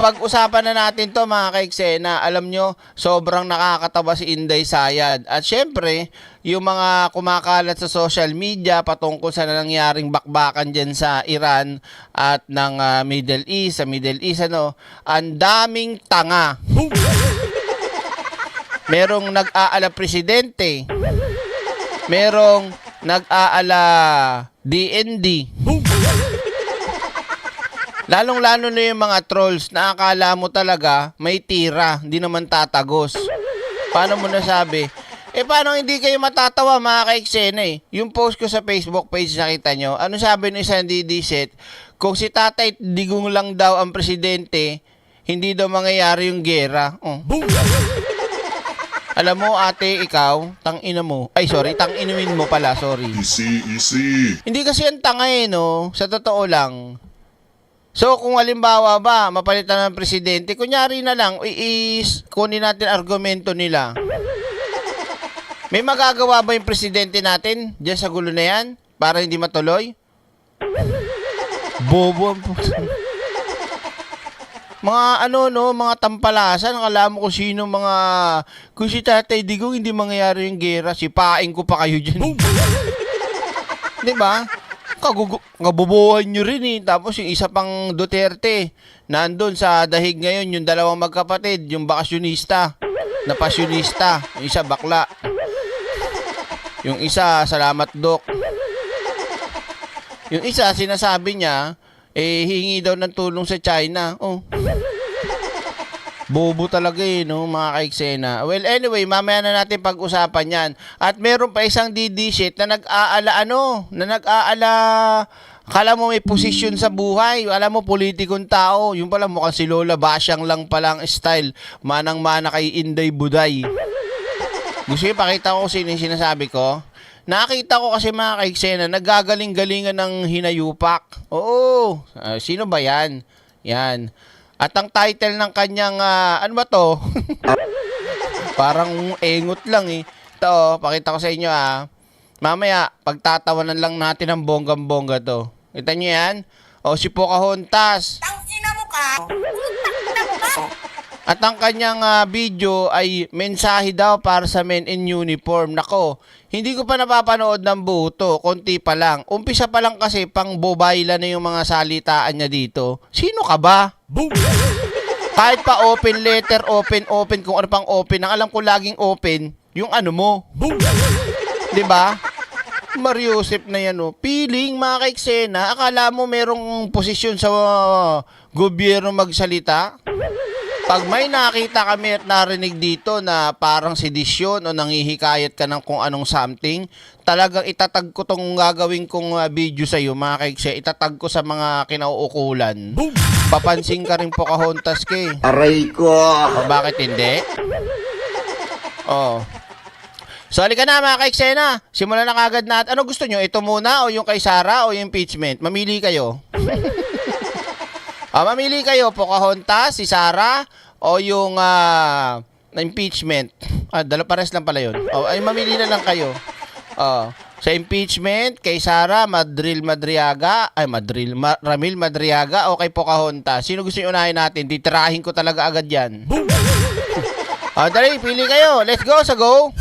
Pag-usapan na natin to mga kaiksena, alam nyo, sobrang nakakatawa si Inday Sayad. At syempre, yung mga kumakalat sa social media patungkol sa nangyaring bakbakan dyan sa Iran at ng Middle East, sa Middle East, ang daming tanga. Merong nag-aala presidente, merong nag-aala DND. Lalong-lalo na yung mga trolls na akala mo talaga may tira, hindi naman tatagos. Paano mo nasabi? Paano hindi kayo matatawa mga kaiksena Yung post ko sa Facebook page nakita nyo, ano sabi ng isang didisit? Kung si Tatay Digong lang daw ang presidente, hindi daw mangyayari yung gera. Alam mo ate, ikaw, tangina mo. Ay sorry, tanginuin mo pala, sorry. Easy. Hindi kasi ang tanga no, sa totoo lang. So, kung halimbawa ba, mapalitan ng presidente, kunyari na lang, kunin natin argumento nila. May magagawa ba yung presidente natin dyan sa gulo na yan? Para hindi matuloy? Bobo ang puto. Mga mga tampalasan, akala mo kung sino kung si Tatay Digong hindi mangyayari yung gera, sipain ko pa kayo dyan. Diba? Kabubuhan nyo rin Tapos yung isa pang Duterte, nandun sa dahig ngayon, yung dalawang magkapatid, yung bakasyonista, na pasyonista, yung isa bakla. Yung isa, salamat Dok. Yung isa, sinasabi niya, hingi daw ng tulong sa China. Bobo talaga mga kaiksena. Well, anyway, mamaya na natin pag-usapan yan. At meron pa isang DD-shit na nag-aala, akala mo may posisyon sa buhay, alam mo politikong tao, yung pala mukhang si Lola Basyang lang palang style, manang-mana kay Inday Buday. Gusto yung pakita ko sino yung sinasabi ko? Nakita ko kasi mga kaiksena, naggagaling-galingan ng hinayupak. Oo, sino ba yan? Yan. At ang title ng kanyang, ano ba to? Parang engot lang Ito, pakita ko sa inyo Mamaya, pagtatawanan lang natin ng bonggang-bongga to. Kita nyo yan? Si Pocahontas. Tangina mo ka! Tangina mo ka! At ang kanyang video ay mensahe daw para sa men in uniform. Nako, hindi ko pa napapanood ng buo to, konti pa lang. Umpisa pa lang kasi pang bobayla na yung mga salitaan niya dito. Sino ka ba? Boom! Kahit pa open letter, open, kung ano pang open. Ang alam ko laging open, yung ano mo. Boom! Diba? Mariusip na yan Piling mga kaiksena, akala mo merong posisyon sa gobyerno magsalita? Pag may nakita kami at narinig dito na parang sedisyon o nangihikayat ka ng kung anong something, talagang itatag ko tong gagawin kong video sa iyo mga kaikse. Itatag ko sa mga kinauukulan. Papansin ka rin Pocahontas ka Aray ko. Bakit hindi? So halika na mga kaiksena, simulan na kagad natin. Ano gusto nyo? Ito muna o yung kay Sara o yung impeachment? Mamili kayo. Mamili kayo, Pocahontas, si Sara, o yung impeachment. Pares lang pala yun. Mamili na lang kayo. Sa impeachment, kay Sara, Ramil Madriaga, o kay Pocahontas. Sino gusto nyo unahin natin? Titirahin ko talaga agad yan. Dali, pili kayo. Let's go, sa go.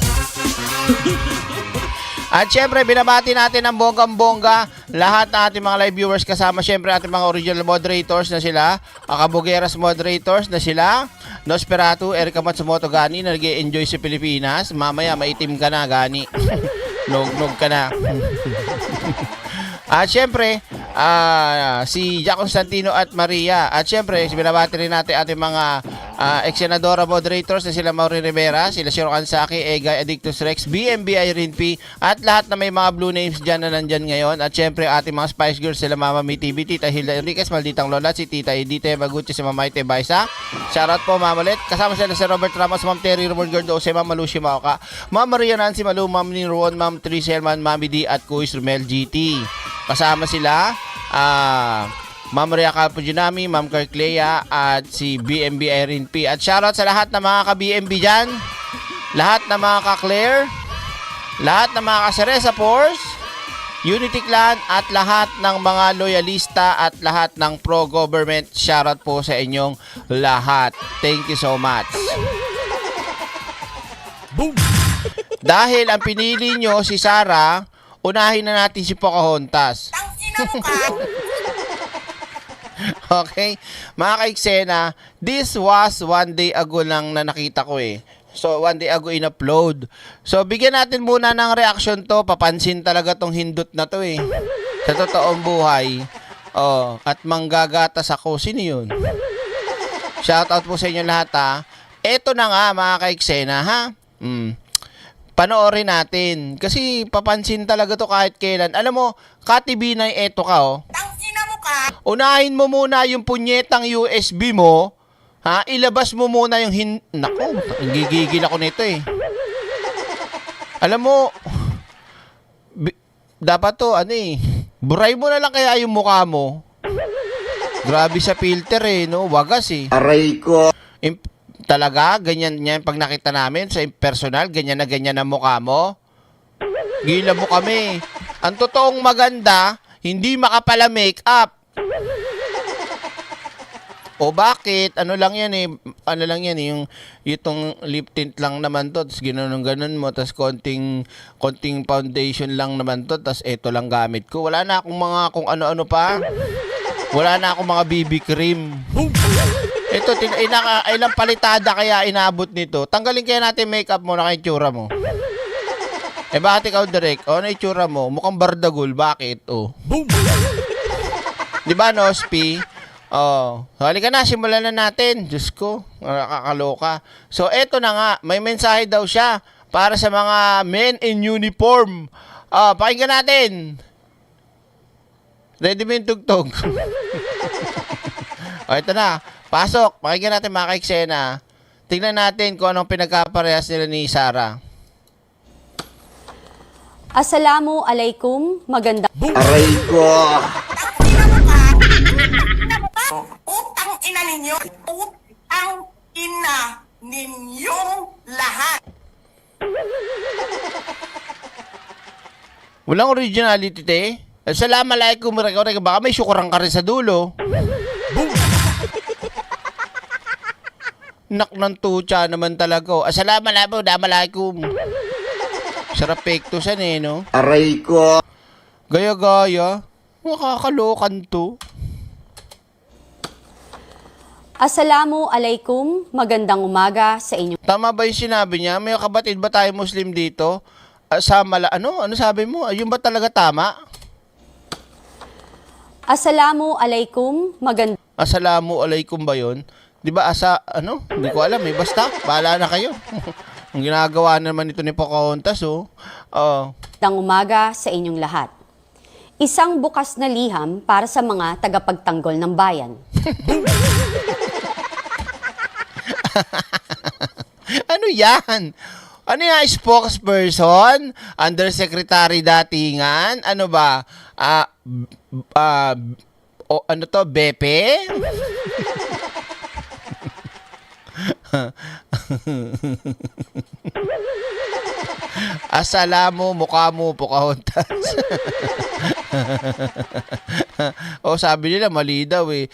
At syempre, binabati natin ang bonggang-bongga lahat ng ating mga live viewers kasama syempre ating mga original moderators na sila, Kabugeras moderators na sila, Nosferatu, Erika Matsumoto Gani na nag-enjoy sa Pilipinas. Mamaya maitim ka na, Gani. Nog ka na. At syempre, si Jack Constantino at Maria. At syempre, binabati rin natin ating mga ex-senadora moderators na sila Maureen Rivera, sila Shiro Kansaki, Egay, Addictus Rex, BMB Irene P, at lahat na may mga blue names dyan na nandyan ngayon. At syempre, ating mga Spice Girls, sila Mama May TV, Tita Hilda Enriquez, Malditang Lola, si Tita Edite Maguchi, si Mama Ite Baisa. Shoutout po, Mama Let. Kasama sila si Robert Ramos, Ma'am Terry Romol Gordo, si Ma'am Malushi Maoka, Ma'am Maria Nancy Malu, Ma'am Ninruon, Ma'am Triselman, Mami D, at Kuis Rumel GT. Kasama sila, Ma'am Maria Calpujinami, Ma'am Carclea, at si BMB Irene P. At shoutout sa lahat ng mga ka-BMB dyan, lahat ng mga ka-Claire, lahat ng mga ka-Cereza Force, Unity Clan at lahat ng mga loyalista at lahat ng pro-government. Shoutout po sa inyong lahat. Thank you so much. Dahil ang pinili nyo si Sarah, unahin na natin si Pocahontas. Tangina mo ka. Okay? Mga ka-eksena, this was one day ago lang na nakita ko eh. So, one day ago in-upload. So, bigyan natin muna ng reaction to. Papansin talaga tong hindot na to eh. Sa totoong buhay. Oh, at manggagatas ako. Sino yun? Shoutout po sa inyo lahat ha. Eto na nga mga ka-eksena ha. Panoorin natin. Kasi papansin talaga to kahit kailan. Alam mo, Kati Binay, eto ka oh. Tangina mo ka. Unahin mo muna yung punyetang USB mo. Ha? Ilabas mo muna yung Naku, gigigil ako nito eh. Alam mo, dapat to, ano eh, buray mo na lang kaya yung mukha mo. Grabe sa filter eh, no? Wagas eh. Aray ko. Talaga, ganyan yan pag nakita namin sa personal, ganyan na mukha mo. Gila mo kami. Ang totoong maganda, hindi makapala make-up. O bakit? Ano lang yan eh. Ano lang yan eh. Itong lip tint lang naman to. Tapos ganun mo. Tapos konting foundation lang naman to. Tapos eto lang gamit ko. Wala na akong mga kung ano-ano pa. Wala na akong mga BB cream. Ito, ilang palitada kaya inabot nito. Tanggalin kaya natin makeup mo na kay itsura mo. Eh bakit ikaw direct? O ano itsura mo? Mukhang bardagul. Bakit? O. Diba no, Spi? Oh, halika na, simulan na natin. Diyos ko, nakakaloka. So, eto na nga, may mensahe daw siya para sa mga men in uniform. Pakinggan natin. Ready mo yung tugtog. Eto na, pasok. Pakinggan natin mga ka-eksena. Tingnan natin kung anong pinagkaparehas nila ni Sarah. Assalamualaikum, maganda. Aray ko. Tangina mo ka. Tangina mo ka. Utang ina ninyo. Utang ina ninyong lahat. Walang originality, te. Assalamualaikum, baka may syukurang ka rin sa dulo. Nak ng tutsa naman talaga. Assalamualaikum. Sarap pektusan eh, no? Aray ko. Gaya-gaya. Makakalokan to. Assalamualaikum, magandang umaga sa inyo. Tama ba yung sinabi niya? May kabatid ba tayo Muslim dito? Ano sabi mo? Ayun ba talaga tama? Assalamualaikum, Assalamualaikum ba yun? Di ba Hindi ko alam eh. Basta, bahala na kayo. Ang ginagawa naman ito ni Pocahontas, oh. magandang umaga sa inyong lahat. Isang bukas na liham para sa mga tagapagtanggol ng bayan. Ano yan? Ano yan? Spokesperson? Undersecretary datingan? Ano ba? Ano to? Bepe? Asalamu, mukha mo, Pocahontas. Sabi nila, mali daw eh.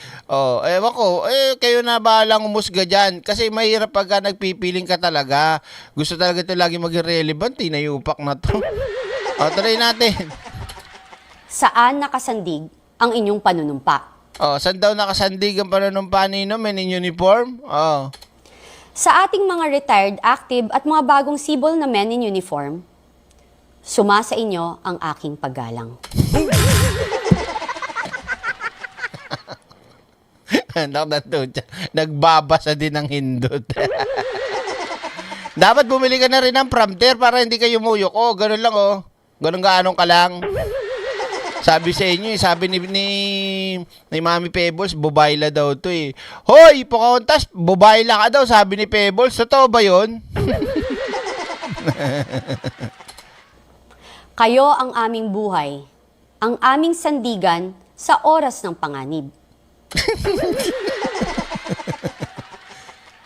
Ewan ko, kayo na bahalang umusga dyan. Kasi mahirap pagka nagpipiling ka talaga. Gusto talaga ito lagi maging relevant, nayupak na to. Try natin. Saan nakasandig ang inyong panunumpa? Saan daw nakasandig ang panunumpa nino, men in uniform? Sa ating mga retired, active at mga bagong sibol na men in uniform, sumasa inyo ang aking paggalang. Nagbabasa din ng hindot. Dapat bumili ka na rin ng prompter para hindi kayo muyok. Ganun lang Ganun gaanong ka lang. Sabi sa inyo, sabi ni Mami Pebbles, bobayla daw to eh. Hoy, Pocahontas, bobayla ka daw, sabi ni Pebbles. Totoo ba yun? Kayo ang aming buhay, ang aming sandigan sa oras ng panganib.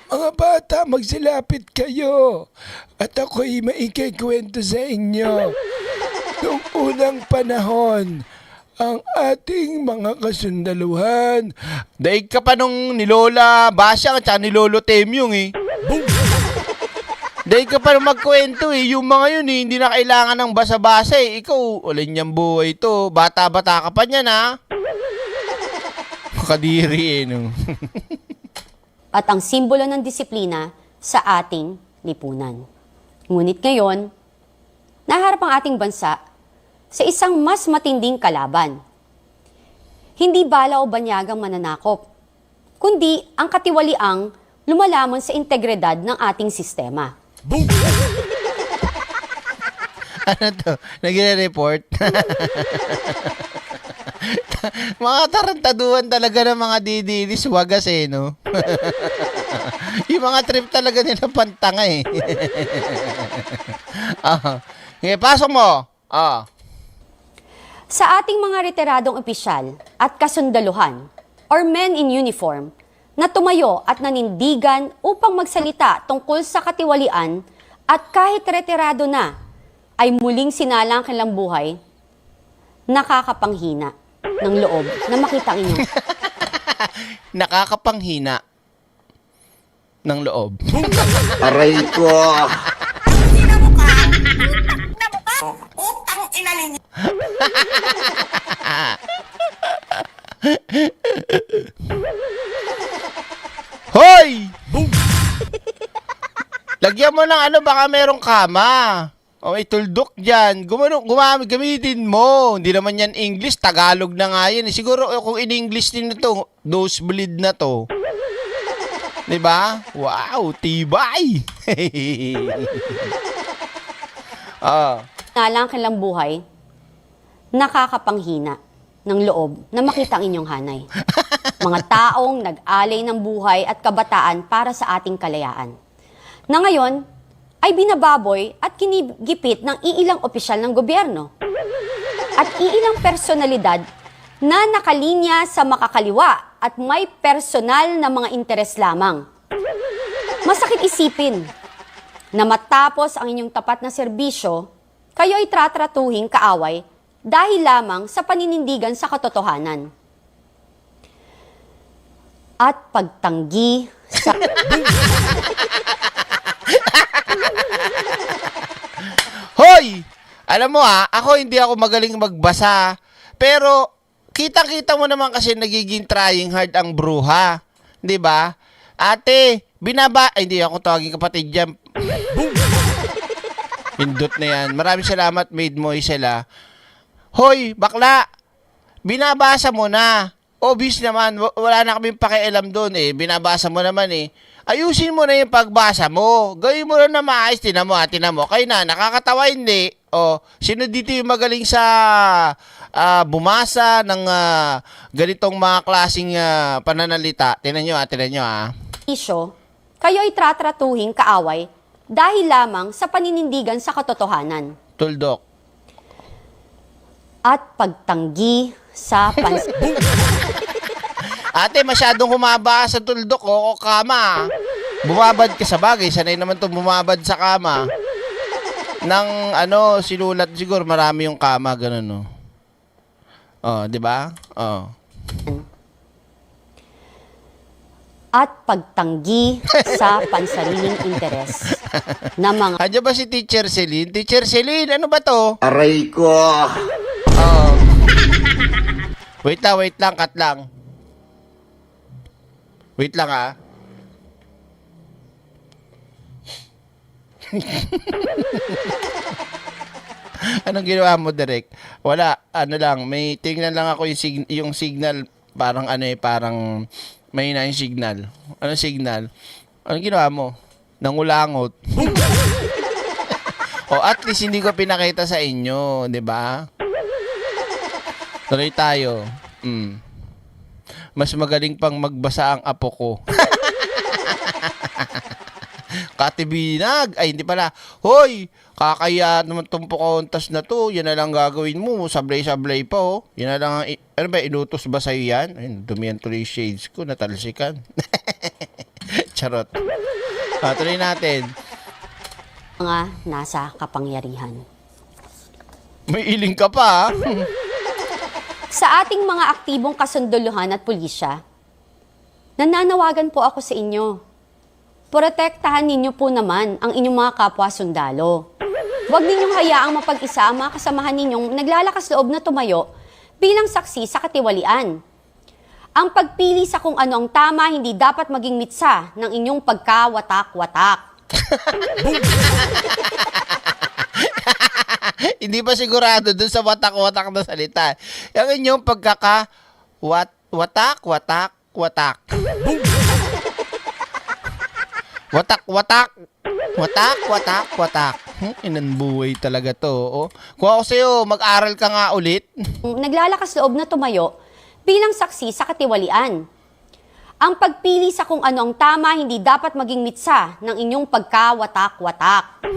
Mga bata, magsilapit kayo at ako'y maikikwento sa inyo. Noong unang panahon, ang ating mga kasundaluhan. Daig ka pa nung ni Lola Basyang at saka ni Lolo Temyong eh. Daig ka pa nung magkwento eh. Yung mga yun eh, hindi na kailangan ng basa-basa eh. Ikaw, ulan niyang buhay to. Bata-bata ka pa niyan ha. Makadiri eh no. At ang simbolo ng disiplina sa ating lipunan. Ngunit ngayon, naharap ang ating bansa sa isang mas matinding kalaban. Hindi bala o banyagang mananakop, kundi ang katiwaliang lumalaman sa integridad ng ating sistema. Ano to? Nagre-report? Mga tarantaduhan talaga ng mga didilis wagas eh, no? Yung mga trip talaga nila pantanga eh. Okay, pasok mo. Sa ating mga retiradong opisyal at kasundaluhan or men in uniform na tumayo at nanindigan upang magsalita tungkol sa katiwalian at kahit retirado na ay muling sinalang kanilang buhay, nakakapanghina ng loob na makita ang inyong Nakakapanghina ng loob. Aray ko. Sino mo ka? Utang ina ninyo. Hoy! Lagyan mo ng ano, baka merong kama. O may tuldok dyan. Gamitin mo. Hindi naman yan English, Tagalog na nga yan. Siguro kung in-English din na to, nosebleed na to. Diba? Wow, tibay! nalang kanilang buhay, nakakapanghina ng loob na makita ang inyong hanay. Mga taong nag-alay ng buhay at kabataan para sa ating kalayaan. Na ngayon, ay binababoy at kinigipit ng iilang opisyal ng gobyerno. At iilang personalidad na nakalinya sa makakaliwa at may personal na mga interes lamang. Masakit isipin na matapos ang inyong tapat na serbisyo, kayo ay tratratuhing kaaway dahil lamang sa paninindigan sa katotohanan. At pagtanggi sa... Hoy! Alam mo ako hindi ako magaling magbasa. Pero, kita-kita mo naman kasi nagiging trying hard ang bruha. 'Di ba? Ate, hindi ako tawagin kapatid dyan. Pindot na yan. Maraming salamat, Maid Moisela. Hoy, bakla! Binabasa mo na. Obvious naman, wala na kaming pakialam doon eh. Binabasa mo naman eh. Ayusin mo na yung pagbasa mo. Gawin mo na maayos. Tinan mo. Kayo na, nakakatawa hindi. O, sino dito yung magaling sa bumasa ng ganitong mga klaseng pananalita? Tinan nyo isyo, kayo ay tratratuhing kaaway dahil lamang sa paninindigan sa katotohanan. Tuldok. At pagtanggi sa Ate, masyadong humaba sa tuldok o kama. Bumabad ka sa bagay. Sanay naman to bumabad sa kama. Nang sinulat siguro marami yung kama, ganun no. Oh, di ba? Oh. At pagtanggi sa pansariling interes na mga Andiyan ba si Teacher Celine? Teacher Celine, ano ba to? Aray ko. Oh. Wait lang, cut lang. Wait lang Anong ginawa mo, Derek? Wala, may tingnan lang ako yung signal, parang parang may na yung signal. Anong signal? Anong ginawa mo? Nangulangot. O at least hindi ko pinakita sa inyo, 'di ba? Tuloy tayo. Mas magaling pang magbasa ang apo ko. Katibinag. Ay, hindi pala. Hoy! Kakaya naman itong Pocahontas na to. Yan na lang gagawin mo. Sablay-sablay pa, oh. Yan na lang. Ano ba, inutos ba sa'yo yan? Ay, dumiyan tuloy shades ko. Natalsikan. Charot. Tuloy natin. mga nasa kapangyarihan. May iling ka pa, ha? Sa ating mga aktibong kasunduluhan at pulisya, nananawagan po ako sa inyo. Protektahan ninyo po naman ang inyong mga kapwa sundalo. Huwag ninyong hayaang mapag-isa ang mga kasamahan ninyong naglalakas loob na tumayo bilang saksi sa katiwalian. Ang pagpili sa kung ano ang tama hindi dapat maging mitsa ng inyong pagkawatak-watak. Hindi pa sigurado dun sa watak-watak na salita. Yung inyong watak-watak. Watak-watak. Watak-watak. Inanbuhay talaga to. Oh. Kung ako sa'yo, mag-aral ka nga ulit. Naglalakas loob na tumayo bilang saksi sa katiwalian. Ang pagpili sa kung ano ang tama hindi dapat maging mitsa ng inyong pagkawatak-watak.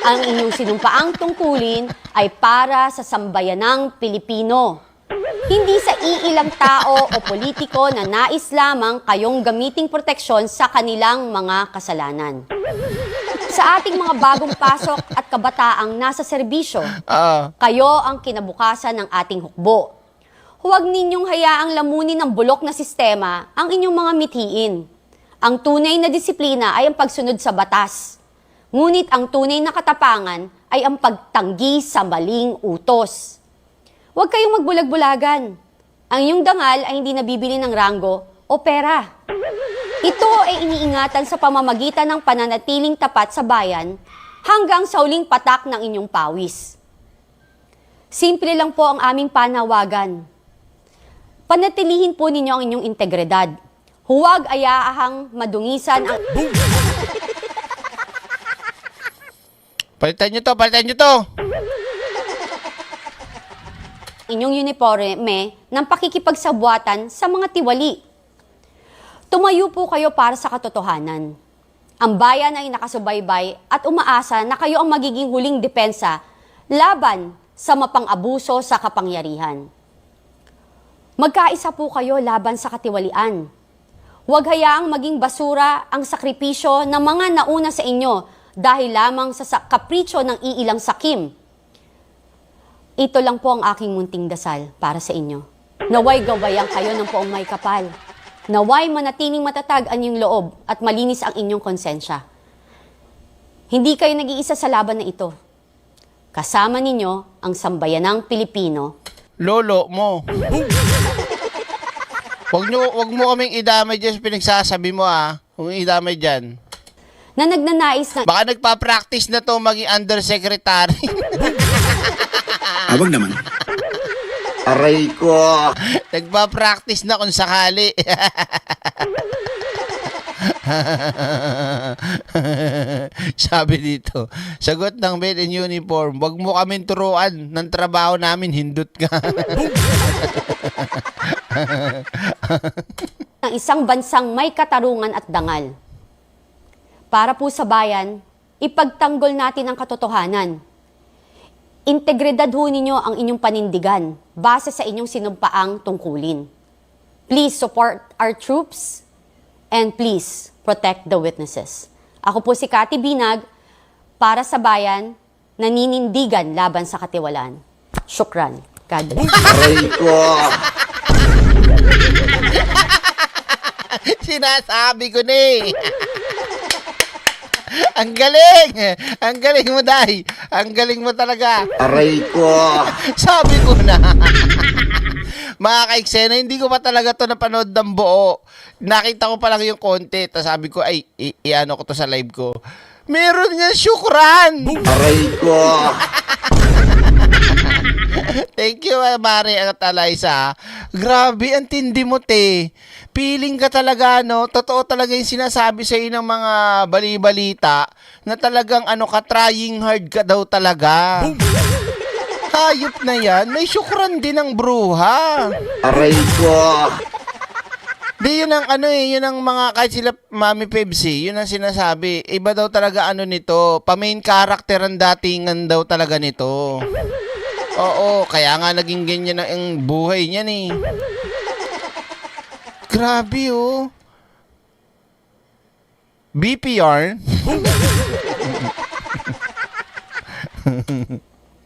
Ang inyong sinumpaang tungkulin ay para sa sambayanang Pilipino. Hindi sa iilang tao o politiko na nais lamang kayong gamiting proteksyon sa kanilang mga kasalanan. Sa ating mga bagong pasok at kabataang nasa serbisyo, kayo ang kinabukasan ng ating hukbo. Huwag ninyong hayaang lamunin ng bulok na sistema ang inyong mga mithiin. Ang tunay na disiplina ay ang pagsunod sa batas. Ngunit ang tunay na katapangan ay ang pagtanggi sa maling utos. Huwag kayong magbulag-bulagan. Ang inyong dangal ay hindi nabibili ng ranggo o pera. Ito ay iniingatan sa pamamagitan ng pananatiling tapat sa bayan hanggang sa huling patak ng inyong pawis. Simple lang po ang aming panawagan. Panatilihin po ninyo ang inyong integridad. Huwag ayaahang madungisan ang... Palitan nyo to. inyong uniforme ng pakikipagsabuatan sa mga tiwali. Tumayo po kayo para sa katotohanan. Ang bayan ay nakasubaybay at umaasa na kayo ang magiging huling depensa laban sa mapang-abuso sa kapangyarihan. Magkaisa po kayo laban sa katiwalian. Huwag hayaang maging basura ang sakripisyo ng mga nauna sa inyo dahil lamang sa kapritsyo ng iilang sakim. Ito lang po ang aking munting dasal para sa inyo. Naway gawayan kayo ng poong may kapal. Naway manatiling matatag ang inyong loob at malinis ang inyong konsensya. Hindi kayo nag-iisa sa laban na ito. Kasama ninyo ang sambayanang Pilipino. Lolo mo. Wag mo kaming idamay dyan sa pinagsasabi mo, ah. Huwag idamay dyan. Na nagnanais na Baka nagpa-practice na to maging undersecretary. Abang naman. Aray ko. Nagpa-practice na kung sakali. Sabi dito, sagot ng men in uniform, wag mo kaming turuan ng trabaho namin, hindot ka. ng isang bansang may katarungan at dangal. Para po sa bayan, ipagtanggol natin ang katotohanan. Integridad ho ninyo ang inyong panindigan base sa inyong sinumpaang tungkulin. Please support our troops and please protect the witnesses. Ako po si Cathy Binag, para sa bayan, naninindigan laban sa katiwalaan. Syukran. God bless. Aray ko. Sinasabi ko na eh. Ang galing! Ang galing mo, Day. Ang galing mo talaga. Aray ko. Sabi ko na. Mga kaiksena, hindi ko pa talaga to napanood ng buo. Nakita ko pa lang yung konti. Tapos sabi ko, ay, i-ano ko to sa live ko. Meron nga syukran! Aray ko. Thank you, Mari at Alaysa. Grabe, ang tindi mo, te. Feeling ka talaga, no? Totoo talaga yung sinasabi sa ng mga bali-balita na talagang trying hard ka daw talaga. Hayop na yan. May syukran din ang bruha. Aray ko. Di, yun ang yun ang mga, kahit sila Mami Pepsi, yun ang sinasabi. Iba daw talaga nito. Pa-main character ang datingan daw talaga nito. Oo, kaya nga naging ganyan ang buhay niya eh. Grabe oh. BPR.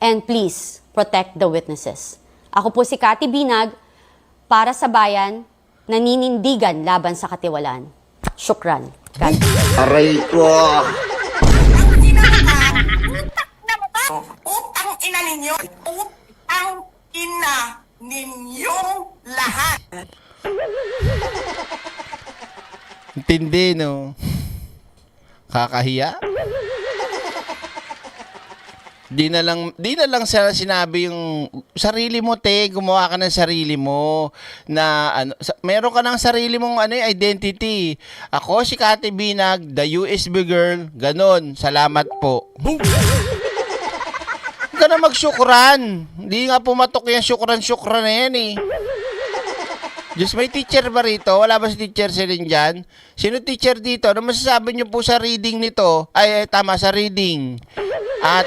And please, protect the witnesses. Ako po si Cathy Binag, para sa bayan, naninindigan laban sa katiwalaan. Syukran. Cathy. Aray ko. Ang sinabi ka, utak na mo ka. Utang ina ninyo. Utang ina ninyong lahat. Intindi, no? Kakahiya. Di na lang sinabi yung sarili mo, te, gumawa ka ng sarili mo na meron ka ng sarili mong identity. Ako si Cathy Binag, the USB girl, ganon. Salamat po. Huwag ka na magsyukran. Hindi nga pumatok yung syukran na yan eh. Diyos, may teacher ba rito? Wala ba si teacher Celine dyan? Sino teacher dito? Ano masasabi niyo po sa reading nito? Tama, sa reading. At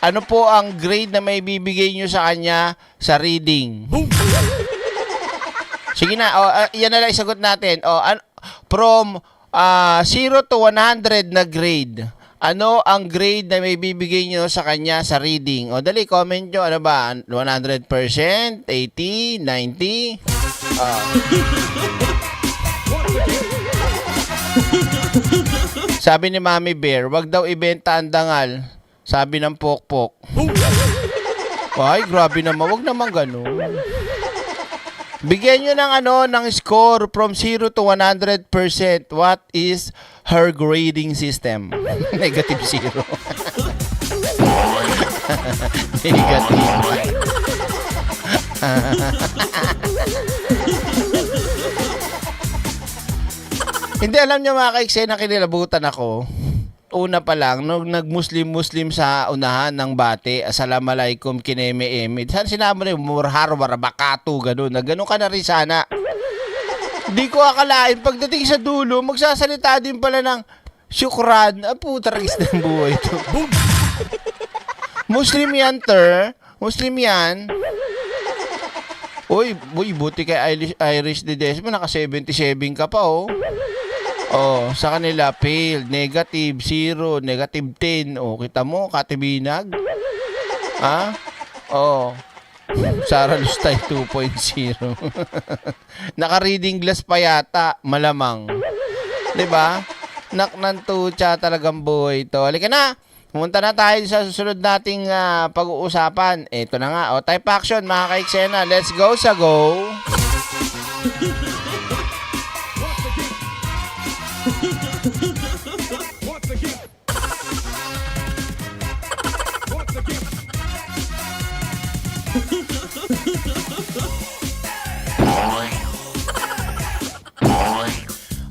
ano po ang grade na may bibigay nyo sa kanya sa reading? Sige na, yan na lang isagot natin. From 0 to 100 na grade, ano ang grade na may bibigay nyo sa kanya sa reading? Dali, comment nyo. Ano ba? 100%? 80? 90? Sabi ni Mami Bear, wag daw ibenta ang dangal. Sabi ng Pokpok. Ay, grabe naman. Wag naman ganun. Bigyan nyo ng score from 0 to 100%. What is her grading system? Negative 0. Negative. Hindi, alam niyo mga ka-eksena, kinilabutan ako. Una pa lang, nung nag-Muslim sa unahan ng bate, Assalamualaikum kineme-eme. Saan sinabi na yung murhar, warabakatu, gano'n. Gano'n ka na rin sana. Di ko akalain, pagdating sa dulo, magsasalita din pala ng syukran. Putaragis ng buhay ito. Muslim yan, ter. Muslim yan. Uy, buti kay Irish de Desma, naka 77 ka pa, oh. Sa kanila, failed, negative, 0, negative 10. Kita mo, Cathy Binag? Ha? Sara Lustay 2.0. Naka-reading glass pa yata, malamang. 'Di ba? Naknantucha talagang buhay ito. Halika na! Pumunta na tayo sa susunod nating pag-uusapan. Ito na nga. Type action, mga ka-eksena. Let's go sa go!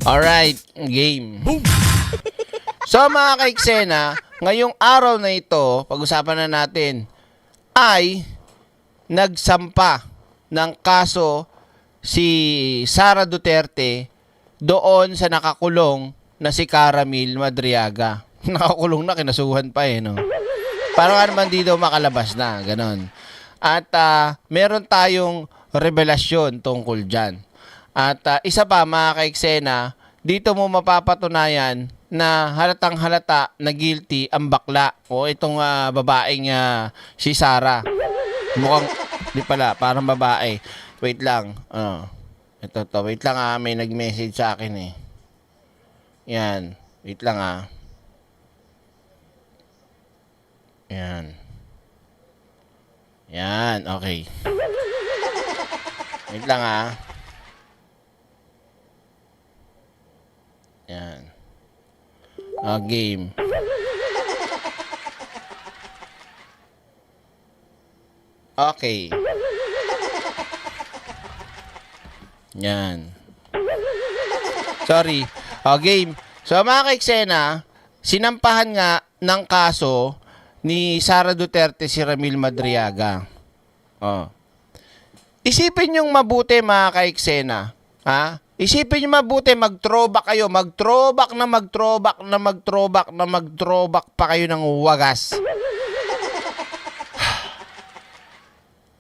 Alright, game. So mga ka-eksena, ngayong araw na ito, pag-usapan na natin, ay nagsampa ng kaso si Sara Duterte doon sa nakakulong na si Caramil Madriaga. Nakakulong na, kinasuhan pa no? Parang naman di daw makalabas na, ganon. At meron tayong revelasyon tungkol dyan. At isa pa mga ka-eksena, dito mo mapapatunayan na halatang halata na guilty ang bakla o itong babaeng si Sara. Mukhang, di pala, parang babae. Wait lang. Ito to. Wait lang may nag-message sa akin eh. Yan. Wait lang Yan. Yan. Okay. Wait lang Yan. Game. Okay. Yan. Sorry. Game. So mga ka-eksena, sinampahan nga ng kaso ni Sara Duterte si Ramil Madriaga. Isipin yung mabuti mga ka-eksena. Isipin nyo mabuti, mag-throwback kayo, mag-throwback pa kayo ng wagas.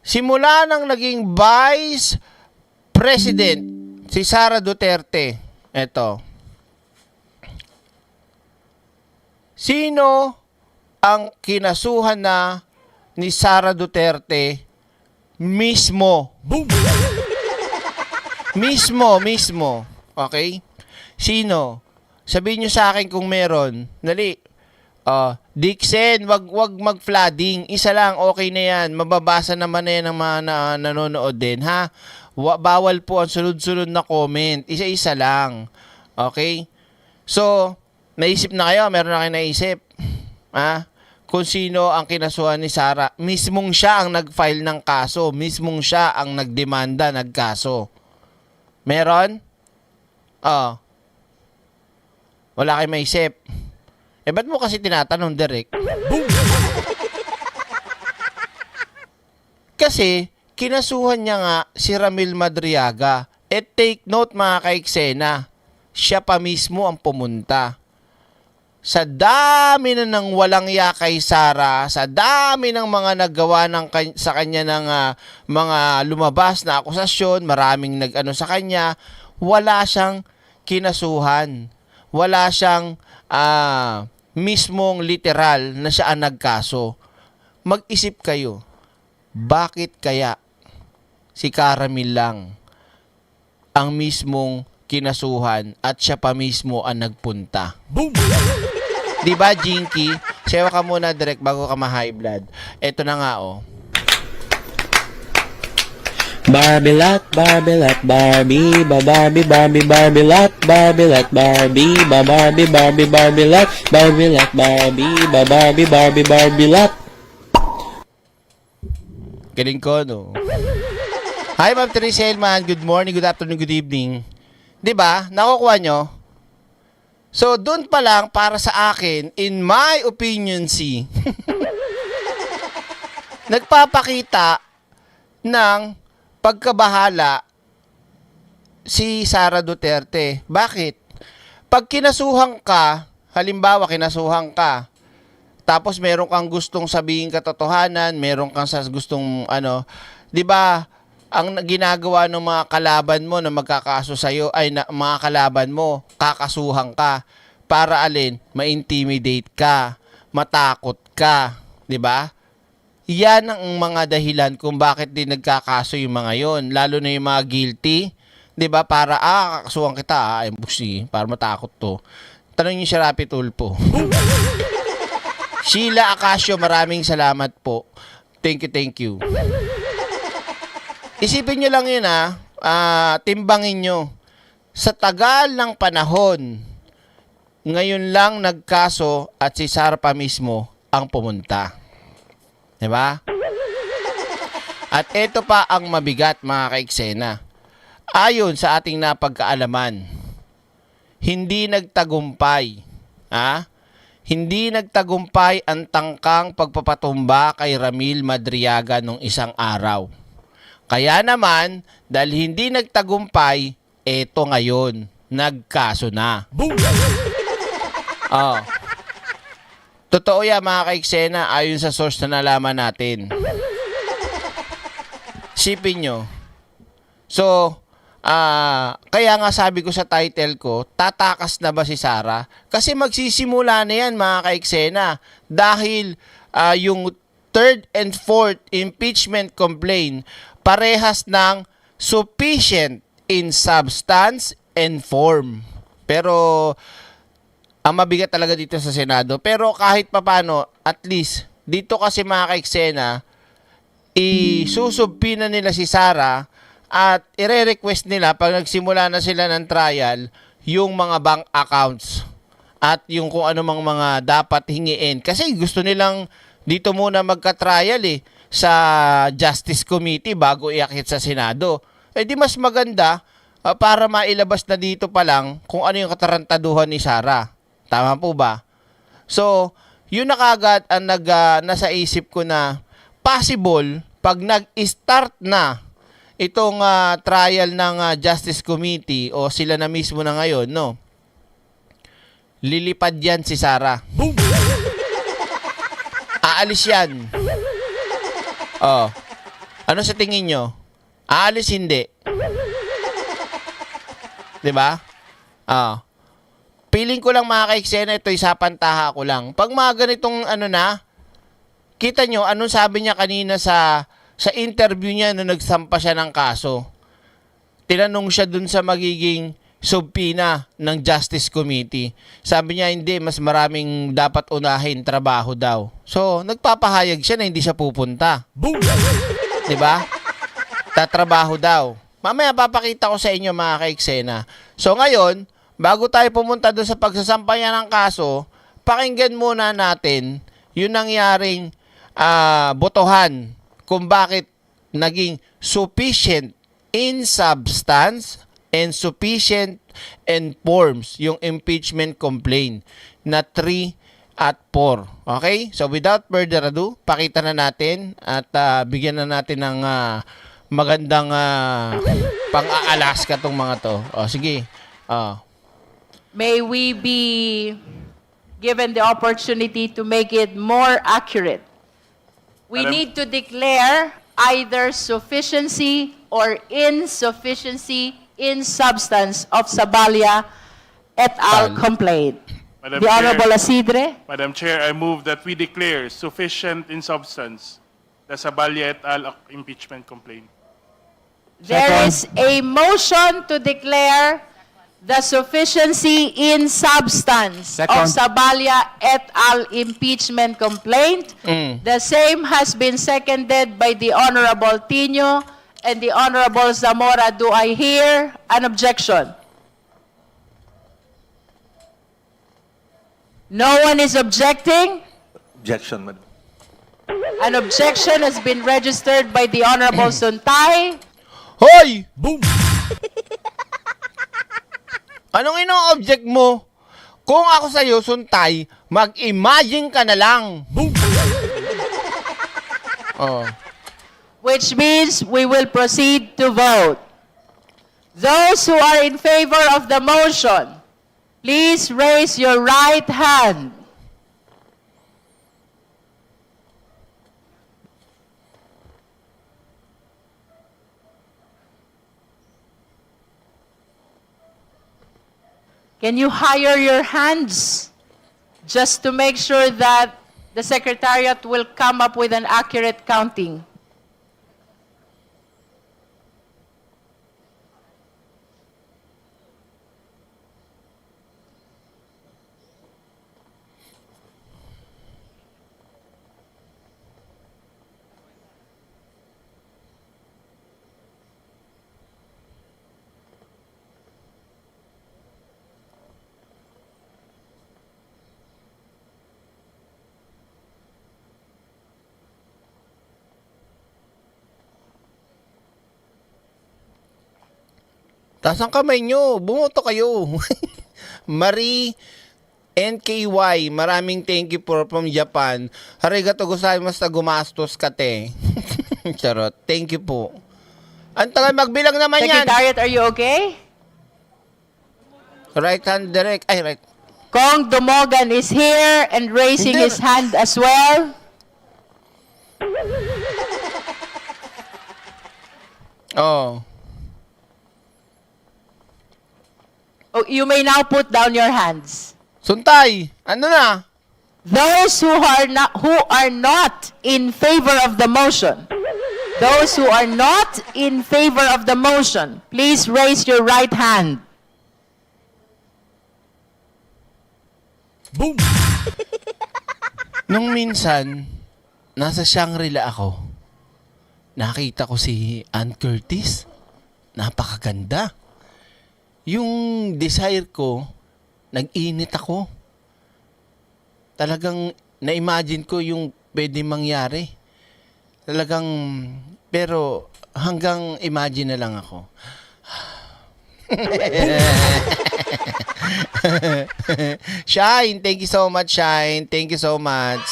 Simula nang naging Vice President si Sara Duterte, eto. Sino ang kinasuhan na ni Sara Duterte mismo. Mismo. Okay? Sino? Sabihin nyo sa akin kung meron. Dali. Dixon, wag mag-flooding. Isa lang, okay na yan. Mababasa naman na yan ng mga nanonood din, ha? Bawal po ang sunod-sunod na comment. Isa-isa lang. Okay? So, naisip na kayo? Meron na kayo naisip? Ha? Kung sino ang kinasuhan ni Sara. Mismong siya ang nag-file ng kaso. Mismong siya ang nagdemanda, nagkaso. Meron? Wala kayo maisip. Ba't mo kasi tinatanong, Derek? Kasi, kinasuhan niya nga si Ramil Madriaga. Take note mga kaiksena, siya pa mismo ang pumunta. Sa dami na ng walang ya kay Sara, sa dami ng mga naggawa sa kanya ng mga lumabas na akusasyon, maraming nag-ano sa kanya, wala siyang kinasuhan. Wala siyang mismong literal na siya ang nagkaso. Mag-isip kayo, bakit kaya si Caramel lang ang mismong kinasuhan at siya pa mismo ang nagpunta? Boom! Diba, Jinky? Sewa ka muna direct bago ka ma-high blood. Eto na nga, Barbilat, Barbilat, Barbie, Barbie, Barbie, Barbilat, Barbilat, Barbie, Barbie, Barbie, Barbilat, Barbilat, Barbie, Barbie, Barbie, Barbilat. Galing ko, no? Hi, Ma'am Teresa Helman. Good morning, good afternoon, good evening. Diba? Nakukuha nyo? So, doon pa lang para sa akin, in my opinion, nagpapakita ng pagkabahala si Sara Duterte. Bakit? Pag kinasuhan ka, halimbawa kinasuhan ka, tapos meron kang gustong sabihin katotohanan, meron kang gustong 'di ba? Ang ginagawa ng mga kalaban mo na magkakaso sa iyo ay mga kalaban mo, kakasuhan ka para alin, ma-intimidate ka, matakot ka, 'di ba? Yan ang mga dahilan kung bakit din nagkakaso yung mga yon, lalo na yung mga guilty, 'di ba? Para kakasuhan kita, busi, para matakot to. Tanong niyo si Rapi Tulpo. Sheila Acacio, maraming salamat po. Thank you. Isipin nyo lang yun timbangin nyo. Sa tagal ng panahon, ngayon lang nagkaso at si Sara pa mismo ang pumunta. Diba? At ito pa ang mabigat mga kaiksena. Ayon sa ating napagkaalaman, hindi nagtagumpay. Hindi nagtagumpay ang tangkang pagpapatumba kay Ramil Madriaga nung isang araw. Kaya naman, dahil hindi nagtagumpay, eto ngayon, nagkaso na. Boom! Totoo yan mga kaiksena, ayon sa source na nalaman natin. Sipin nyo. So, kaya nga sabi ko sa title ko, tatakas na ba si Sara? Kasi magsisimula na yan mga kaiksena. Dahil yung third and fourth impeachment complaint, parehas ng sufficient in substance and form. Pero, ang mabigat talaga dito sa Senado. Pero kahit papano, at least, dito kasi mga kaiksena, isusubpina nila si Sara at ire-request nila pag nagsimula na sila ng trial, yung mga bank accounts at yung kung ano mga dapat hingiin. Kasi gusto nilang dito muna magka-trial sa Justice Committee bago iakyat sa Senado. Di mas maganda para mailabas na dito pa lang kung ano yung katarantaduhan ni Sara. Tama po ba? So, yun na kagad ang nasa isip ko na possible pag nag-start na itong trial ng Justice Committee o sila na mismo na ngayon, no? Lilipad yan si Sara. Boom! Aalis yan. Ano sa tingin nyo? Aalis hindi. Diba? Feeling ko lang mga kaiksena, ito isapantaha ko lang. Pag mga ganitong kita nyo, anong sabi niya kanina sa interview niya nung nagsampa siya ng kaso. Tinanong siya dun sa magiging subpina ng Justice Committee. Sabi niya, hindi, mas maraming dapat unahin, trabaho daw. So, nagpapahayag siya na hindi siya pupunta. Diba? Tatrabaho daw. Mamaya papakita ko sa inyo mga ka-eksena. So, ngayon, bago tayo pumunta doon sa pagsasampayan ng kaso, pakinggan muna natin yung nangyaring botohan kung bakit naging sufficient in substance and sufficient in forms yung impeachment complaint na 3 at 4. Okay? So without further ado, pakita na natin at bigyan na natin ng magandang pang-aalas ka tong mga to. O sige. May we be given the opportunity to make it more accurate. We need to declare either sufficiency or insufficiency in substance of Sabalia et al. Complaint. Madam The Chair. Honorable Asidre. Madam Chair, I move that we declare sufficient in substance the Sabalia et al. Impeachment complaint. There is a motion to declare the sufficiency in substance of Sabalia et al. Impeachment complaint. The same has been seconded by the Honorable Tino and the Honorable Zamora. Do I hear an objection? No one is objecting. Objection, Madam. An objection has been registered by the Honorable Suntay. Hoy! Boom! Anong ino-object mo? Kung ako sa'yo, Suntay, mag-imagine ka na lang. Boom! Oh. Which means we will proceed to vote. Those who are in favor of the motion, please raise your right hand. Can you higher your hands just to make sure that the Secretariat will come up with an accurate counting? Taas ang kamay nyo. Bumoto kayo. Marie NKY, maraming thank you for from Japan. Arigato gozaimasu, gumastos ka te. Charot. Thank you po. Ang tagal magbilang naman yan. Secretariat, are you okay? Right hand direct. Ay, right. Kong Dumogan is here and raising Hindi. his hand as well. Oh. Oh, you may now put down your hands. Suntay, ano na? Those who are not in favor of the motion. Those who are not in favor of the motion, please raise your right hand. Nung minsan, nasa Shangri-La ako, nakita ko si Ann Curtis. Napakaganda. Yung desire ko, nag-init ako. Talagang na-imagine ko yung pwede mangyari. Talagang, pero hanggang imagine na lang ako. Shine, thank you so much, Shine. Thank you so much.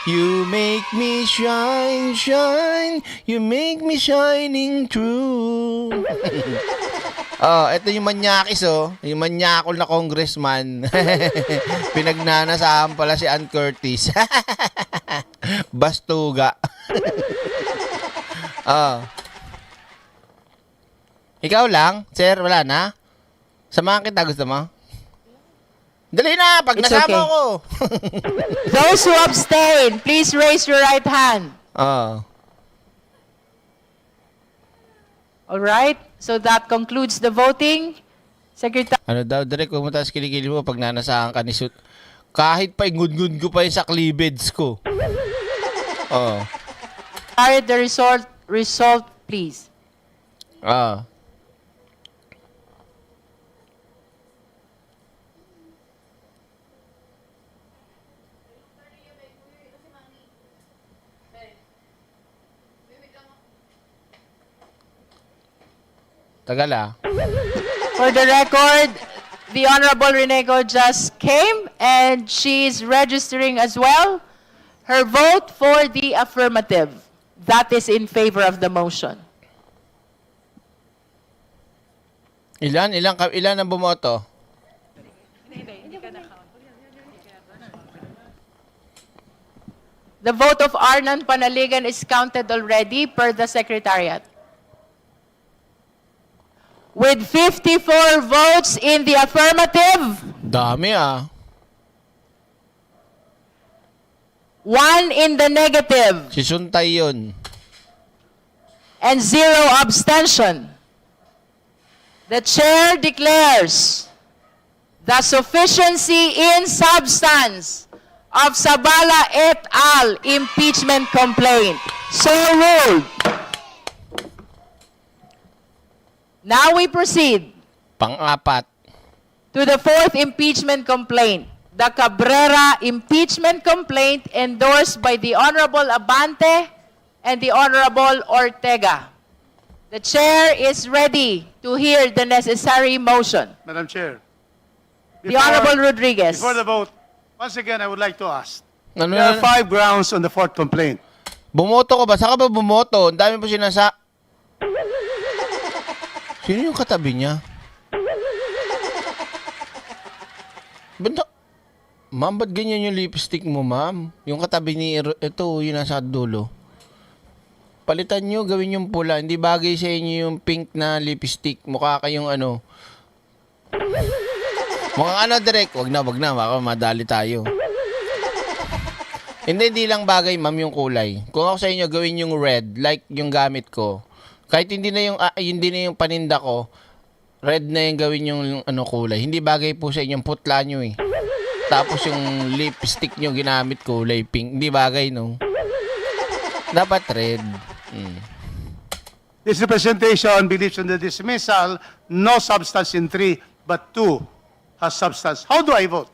You make me shine, shine. You make me shining through. Oh, ito yung manyakis, oh. Yung manyakol na congressman. Pinagnanasahan pala si Ann Curtis. Bastuga. Oh. Ikaw lang? Sir, wala na? Samahan kita, gusto mo? Dali na, pag It's nasama okay. ko. Those who abstain, please raise your right hand. All right? So that concludes the voting. Secretary. Ano daw, Direk, huwag mo taas kilikili mo pag nanasahan ka ni Sut. Kahit pa ingud-ngud ko pa yun sa cleavage ko. The result, please. Tagal For the record, the Honorable Renego just came and she's registering as well her vote for the affirmative. That is in favor of the motion. Ilan ang bumoto? The vote of Arnan Panaligan is counted already per the Secretariat. With 54 votes in the affirmative, Dami 1 in the negative, Si Suntay yun. and 0 abstention. The Chair declares the sufficiency in substance of Sabala et al. Impeachment complaint. So ruled. Now we proceed Pang-apat. to the fourth impeachment complaint, the Cabrera impeachment complaint endorsed by the Honorable Abante and the Honorable Ortega. The Chair is ready to hear the necessary motion. Madam Chair. The Honorable Rodriguez. Before the vote, once again, I would like to ask. Ano There are yan? 5 grounds on the fourth complaint. Bumoto ko ba? Saan ka ba bumoto? Ang dami po sinasa... Sino yung katabi niya? Ba't Ma'am, ba't ganyan yung lipstick mo, ma'am? Yung katabi ni... Ito, yung nasa dulo. Palitan nyo, gawin yung pula. Hindi bagay sa inyo yung pink na lipstick. Mukha kayong ano... Mukhang ano, Direk? Wag na. Baka madali tayo. Hindi lang bagay, ma'am, yung kulay. Kung ako sa inyo, gawin yung red, like yung gamit ko. Kahit hindi na yung paninda ko, red na yung gawin yung ano kulay. Hindi bagay po sa inyong putla nyo eh. Tapos yung lipstick nyo ginamit kulay pink. Hindi bagay, no? Dapat red. This representation believes in the dismissal, no substance in 3, but 2 has substance. How do I vote?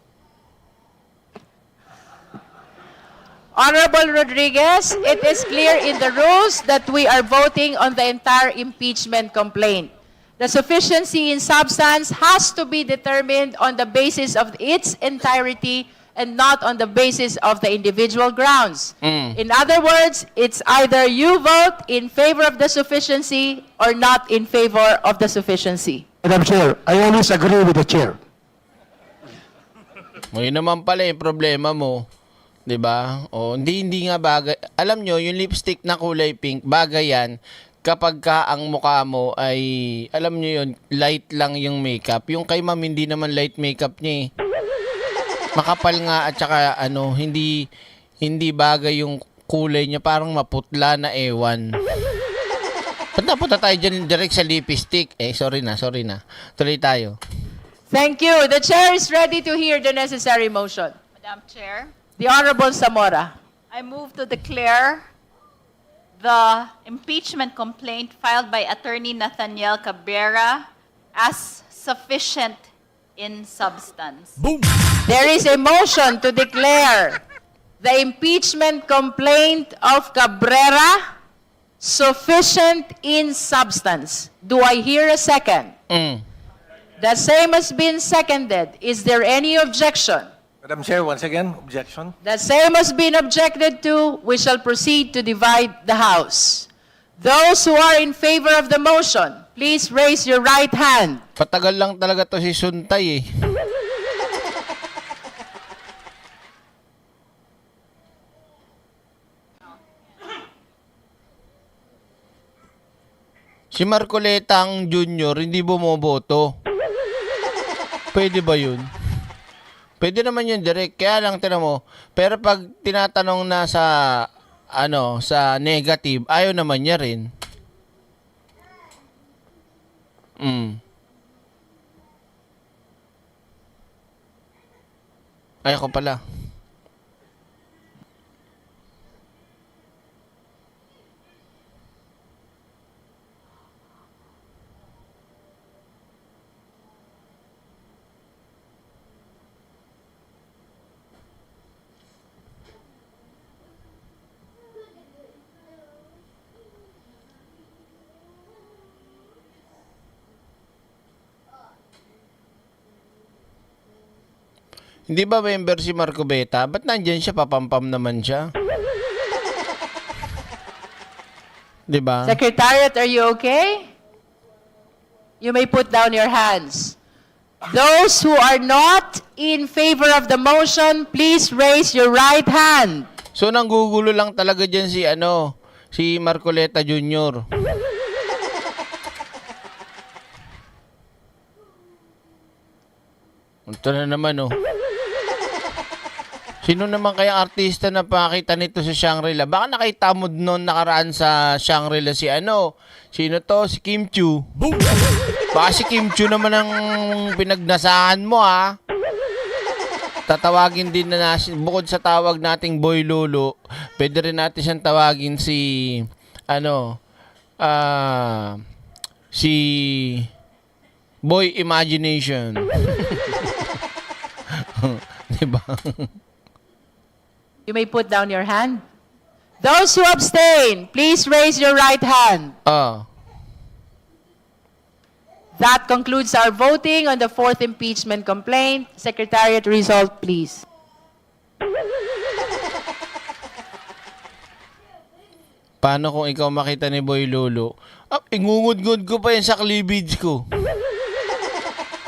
Honorable Rodriguez, it is clear in the rules that we are voting on the entire impeachment complaint. The sufficiency in substance has to be determined on the basis of its entirety and not on the basis of the individual grounds. In other words, it's either you vote in favor of the sufficiency or not in favor of the sufficiency. Madam Chair, I always agree with the Chair. Yun naman pala yung problema mo. 'Di ba? O hindi nga bagay. Alam nyo, yung lipstick na kulay pink, bagay yan kapag ka ang mukha mo ay, alam nyo yun, light lang yung makeup. Yung kay ma'am, hindi naman light makeup niya eh. Makapal nga at saka ano, hindi bagay yung kulay niya, parang maputla na ewan. Ba't napunta tayo dyan direct sa lipstick? Sorry na. Tuloy tayo. Thank you. The Chair is ready to hear the necessary motion. Madam Chair, The Honorable Zamora. I move to declare the impeachment complaint filed by Attorney Nathaniel Cabrera as sufficient in substance. There is a motion to declare the impeachment complaint of Cabrera sufficient in substance. Do I hear a second? The same has been seconded. Is there any objection? Madam Chair, once again, objection. The same has been objected to. We shall proceed to divide the House. Those who are in favor of the motion, please raise your right hand. Patagal lang talaga to si Suntay eh. Si Marcoletang Jr. hindi bumoboto. Pwede ba yun? Pwede naman yun direct. Kaya lang, tinan mo. Pero pag tinatanong na sa, sa negative, ayaw naman niya rin. Ayaw ko pala. Hindi ba member si Marco Beta? Ba't nandyan siya? Papampam naman siya. Di ba? Secretariat, are you okay? You may put down your hands. Those who are not in favor of the motion, please raise your right hand. So, nanggugulo lang talaga dyan si Marcoleta Jr. Ito na naman, Sino naman kaya artista na pakita nito sa Shangri-La? Baka nakita mo noon nakaraan sa Shangri-La sino to? Si Kim Chiu. Baka si Kim Chiu naman ang pinagnasahan mo, Tatawagin din na bukod sa tawag nating Boy Lolo, pwede rin natin siyang tawagin si si Boy Imagination. Diba? You may put down your hand. Those who abstain, please raise your right hand. That concludes our voting on the fourth impeachment complaint. Secretariat, result, please. Paano kung ikaw makita ni Boy Lolo? Ingungud-ngud ko pa yan sa cleavage ko.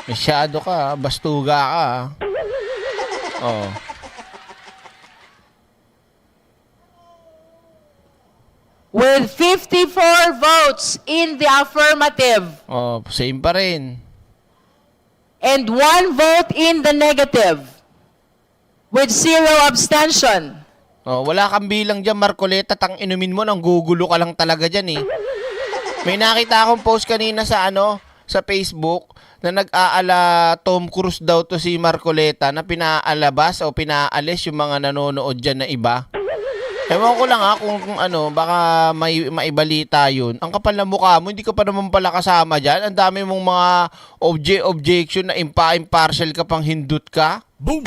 Masyado ka, bastuga ka. With 54 votes in the affirmative Same pa rin. and 1 vote in the negative, with 0 abstention, Wala kang bilang dyan, Marcoleta. Tang inumin mo, nang gugulo ka lang talaga dyan, May nakita akong post kanina sa sa Facebook na nag-aala Tom Cruise daw to si Marcoleta na pinaalabas o pinaalis yung mga nanonood dyan na iba. Ewan ko lang kung baka may maibalita yun. Ang kapal na mukha mo, hindi ka pa naman pala kasama dyan. Ang dami mong mga objection na impartial ka pang hindut ka. Boom!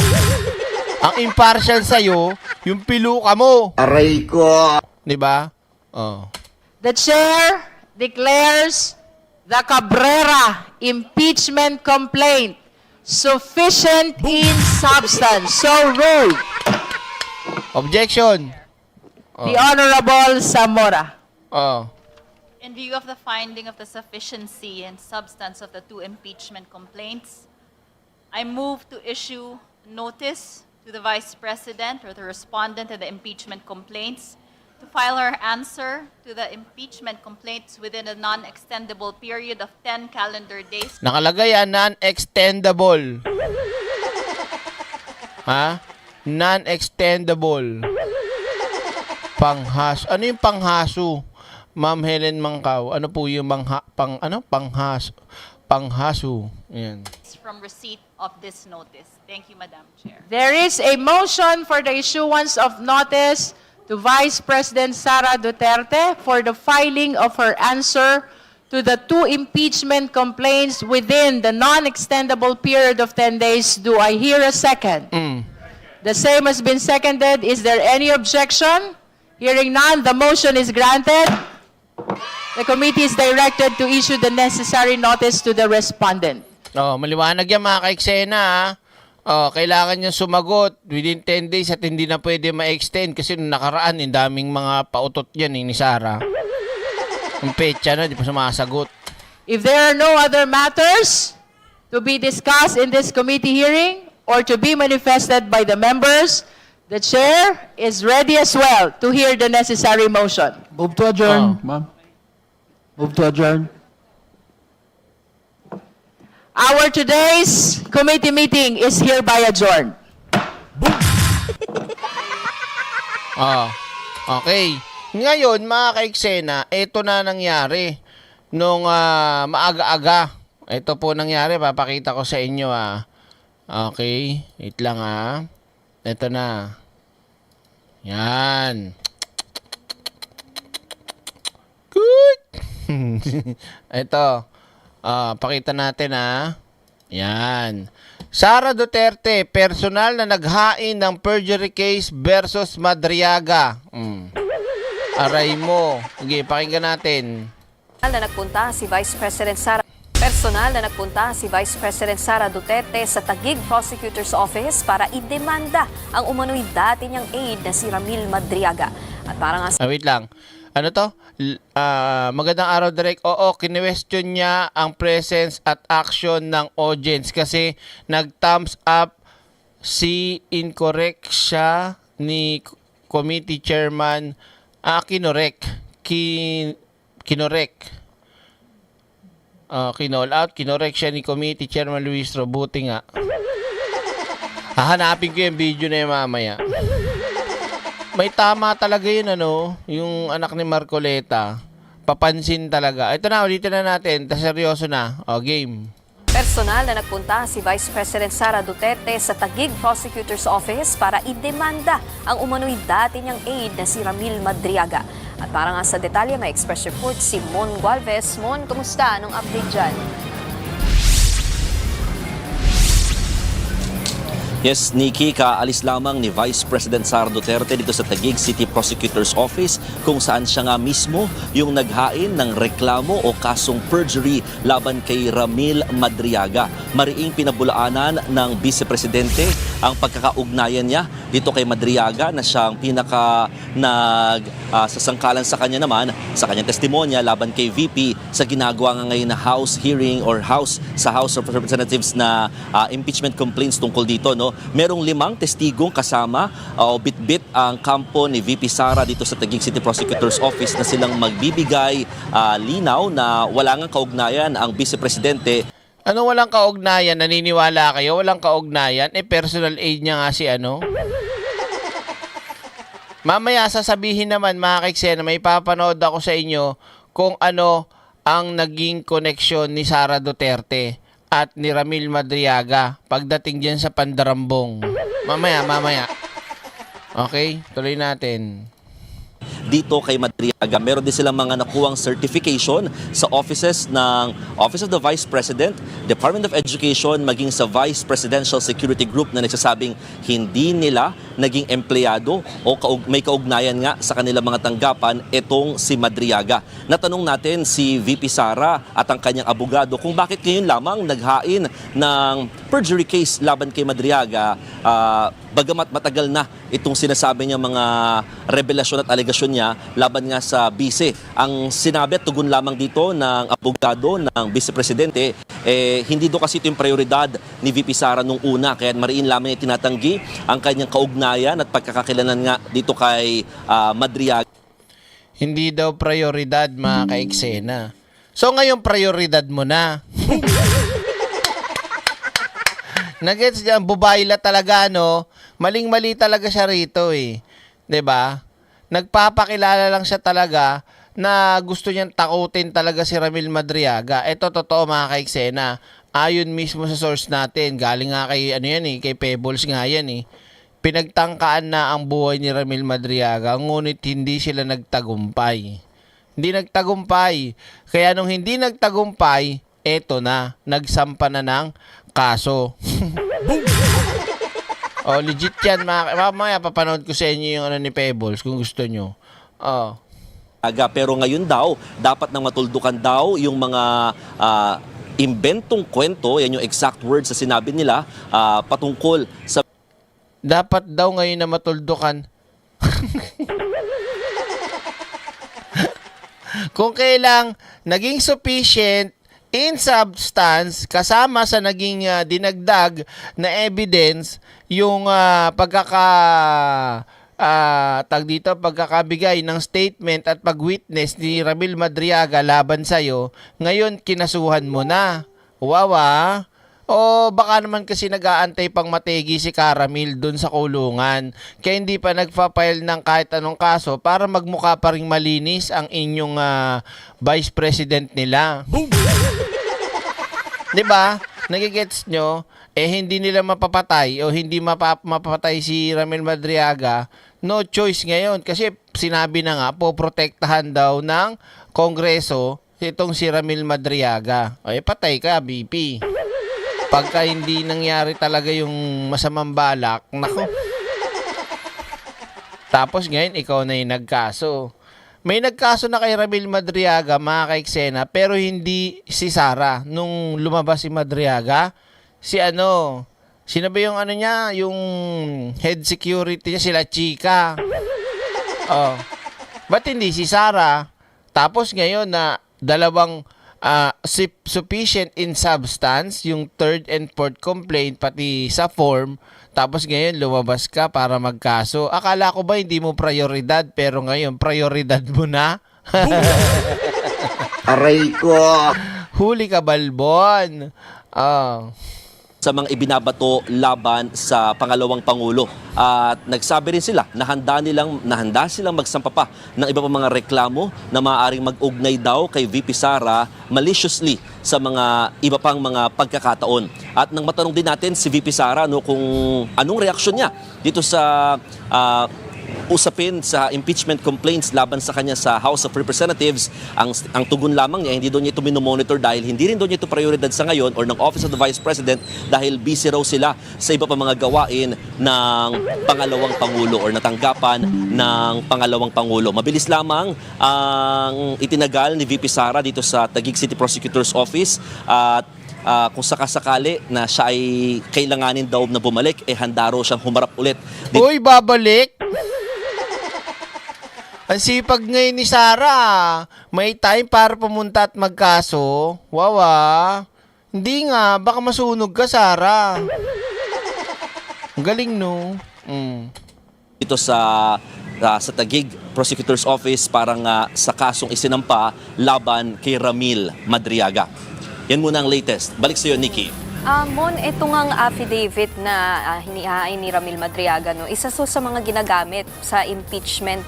Ang impartial sa'yo, yung piluka mo. Aray ko. Diba? the chair declares the Cabrera impeachment complaint sufficient in substance. So ruled. Objection. The Honorable Zamora. In view of the finding of the sufficiency and substance of the 2 impeachment complaints, I move to issue notice to the Vice President or the respondent of the impeachment complaints to file her answer to the impeachment complaints within a non-extendable period of 10 calendar days. Nakalagay non-extendable. Non-extendable. Panghas. Ano yung panghaso? Ma'am Helen Mangkaw. Ano po yung panghaso? Yan. From receipt of this notice. Thank you, Madam Chair. There is a motion for the issuance of notice to Vice President Sara Duterte for the filing of her answer to the 2 impeachment complaints within the non-extendable period of 10 days. Do I hear a second? The same has been seconded. Is there any objection? Hearing none, the motion is granted. The committee is directed to issue the necessary notice to the respondent. Maliwanag yan mga ka-eksena. Kailangan niya sumagot within 10 days at hindi na pwede ma-extend kasi nung nakaraan, yung daming mga pautot yan ni Sara. Ang petsa na, di pa sumasagot. If there are no other matters to be discussed in this committee hearing or to be manifested by the members, the chair is ready as well to hear the necessary motion. Move to adjourn, ma'am. Move to adjourn. Our today's committee meeting is hereby adjourned. Okay. Ngayon, mga ka-eksena, ito na nangyari nung maaga-aga. Ito po nangyari, papakita ko sa inyo Okay, wait lang Ito na. Yan. Good. Ito. Pakita natin Yan. Sara Duterte, personal na naghain ng perjury case versus Madriaga. Aray mo. Sige, pakinggan natin. Nagpunta si Vice President Sara Vice President Sara Duterte sa Taguig Prosecutor's Office para idemanda ang umano'y dati niyang aide na si Ramil Madriaga. At parang wait lang. Ano to? Magandang araw, Direk. Oo, kinwestiyon niya ang presence at action ng audience kasi nag-thumbs up si incorrect siya ni committee chairman kinorek. Kinall out, kinorek siya ni committee chairman Luis Robuti nga. Hahanapin ko yung video na yung mamaya. May tama talaga yun, yung anak ni Marcoleta. Papansin talaga. Ito na, ulitin na natin. Seryoso na. Game. personal na nagpunta si Vice President Sara Duterte sa Taguig Prosecutor's Office para idemanda ang umano'y dati niyang aide na si Ramil Madriaga. At para nga sa detalye, may express report si Mon Gualvez. Mon, kumusta? Anong update dyan? Yes, Nikki, kaalis lamang ni Vice President Sara Duterte dito sa Taguig City Prosecutor's Office kung saan siya nga mismo yung naghain ng reklamo o kasong perjury laban kay Ramil Madriaga. Mariing pinabulaanan ng Vice Presidente ang pagkakaugnayan niya dito kay Madriaga na siyang pinaka sasangkalan sa kanya naman sa kanyang testimonya laban kay VP sa ginagawa nga ngayon na House hearing or House of Representatives na impeachment complaints tungkol dito, no? Merong 5 testigong kasama o bit-bit ang kampo ni VP Sara dito sa Taguig City Prosecutor's Office na silang magbibigay linaw na wala ngang kaugnayan ang Vice Presidente. Ano walang kaugnayan? Naniniwala kayo? Walang kaugnayan? Personal aid niya nga si Mamaya sasabihin naman mga kaiksena, may papanood ako sa inyo kung ano ang naging koneksyon ni Sara Duterte at ni Ramil Madriaga pagdating dyan sa Pandarambong. Mamaya. Okay, tuloy natin. Dito kay Madriaga, meron din silang mga nakuwang certification sa offices ng Office of the Vice President, Department of Education, maging sa Vice Presidential Security Group na nagsasabing hindi nila naging empleyado o may kaugnayan nga sa kanilang mga tanggapan itong si Madriaga. Natanong natin si VP Sara at ang kanyang abogado kung bakit ngayon lamang naghain ng perjury case laban kay Madriaga, bagamat matagal na itong sinasabi niya mga revelasyon at alegasyon niya laban nga sa bise. Ang sinabi at tugon lamang dito ng abogado ng Vice Presidente, hindi do kasi ito yung prioridad ni VP Sara nung una, kaya mariin lamang niya tinatanggi ang kanyang kaugnayan at pagkakakilalan nga dito kay Madriaga. Hindi daw prioridad mga kaiksena. So ngayon prioridad mo na. Nagets diyan, bubayla talaga, no? Maling-mali talaga siya rito, 'Di ba? Nagpapakilala lang siya talaga na gusto niyang takutin talaga si Ramil Madriaga. Ito totoo mga kaiksena. Ayon mismo sa source natin, galing nga kay kay Pebbles nga yan. Pinagtangkaan na ang buhay ni Ramil Madriaga, ngunit hindi sila nagtagumpay. Hindi nagtagumpay. Kaya nung hindi nagtagumpay, eto na, nagsampa na ng kaso. Legit yan. Mamaya papanood ko sa inyo yung ni Pebbles kung gusto nyo. Pero ngayon daw, dapat nang matuldukan daw yung mga imbentong kwento, yan yung exact words na sinabi nila patungkol sa... Dapat daw ngayon na matuldukan. Kung kailang naging sufficient in substance kasama sa naging dinagdag na evidence yung pagkakabigay ng statement at pagwitness ni Ramil Madriaga laban sa'yo, ngayon kinasuhan mo na. Wawa. O baka naman kasi nag-aantay pang mategi si Caramil dun sa kulungan. Kaya hindi pa nagpa-file ng kahit anong kaso para magmukha pa ring malinis ang inyong vice president nila. Diba? Nagigets nyo? Hindi nila mapapatay o hindi mapapatay si Ramil Madriaga. No choice ngayon kasi sinabi na nga poprotektahan daw ng Kongreso itong si Ramil Madriaga. Patay ka, BP. Pagka hindi nangyari talaga yung masamang balak, nako. Tapos ngayon, ikaw na yung nagkaso. May nagkaso na kay Ramil Madriaga, mga kaiksena, pero hindi si Sara. Nung lumabas si Madriaga, sino ba yung niya, yung head security niya, sila Chika. Ba't hindi si Sara? Tapos ngayon na dalawang sufficient in substance, yung third and fourth complaint, pati sa form, tapos ngayon lumabas ka para magkaso. Akala ko ba hindi mo prioridad, pero ngayon prioridad mo na? Aray ko. Huli ka, Balbon. Sa mga ibinabato laban sa pangalawang Pangulo. At nagsabi rin sila na handa silang magsampa pa ng iba pang mga reklamo na maaaring mag-ugnay daw kay VP Sara maliciously sa mga iba pang mga pagkakataon. At nang matanong din natin si VP Sara kung anong reaksyon niya dito sa usapin sa impeachment complaints laban sa kanya sa House of Representatives, ang tugon lamang niya, hindi doon niya ito minomonitor dahil hindi rin doon niya ito prioridad sa ngayon or ng Office of the Vice President dahil busy raw sila sa iba pa mga gawain ng pangalawang Pangulo or natanggapan ng pangalawang Pangulo. Mabilis lamang ang itinagal ni VP Sara dito sa Taguig City Prosecutor's Office at kung sakasakali na siya ay kailanganin daw na bumalik, handa raw siyang humarap ulit. Uy, babalik? Ang sipag ngayon ni Sara. May time para pumunta at magkaso. Wawa. Hindi nga. Baka masunog ka, Sara. Ang galing, no? Dito sa Taguig Prosecutor's Office para nga sa kasong isinampa laban kay Ramil Madriaga. Yan muna ang latest. Balik sa iyo, Nikki. Mon, ito ngang affidavit na hinihain ni Ramil Madriaga, no, isa sa mga ginagamit sa impeachment.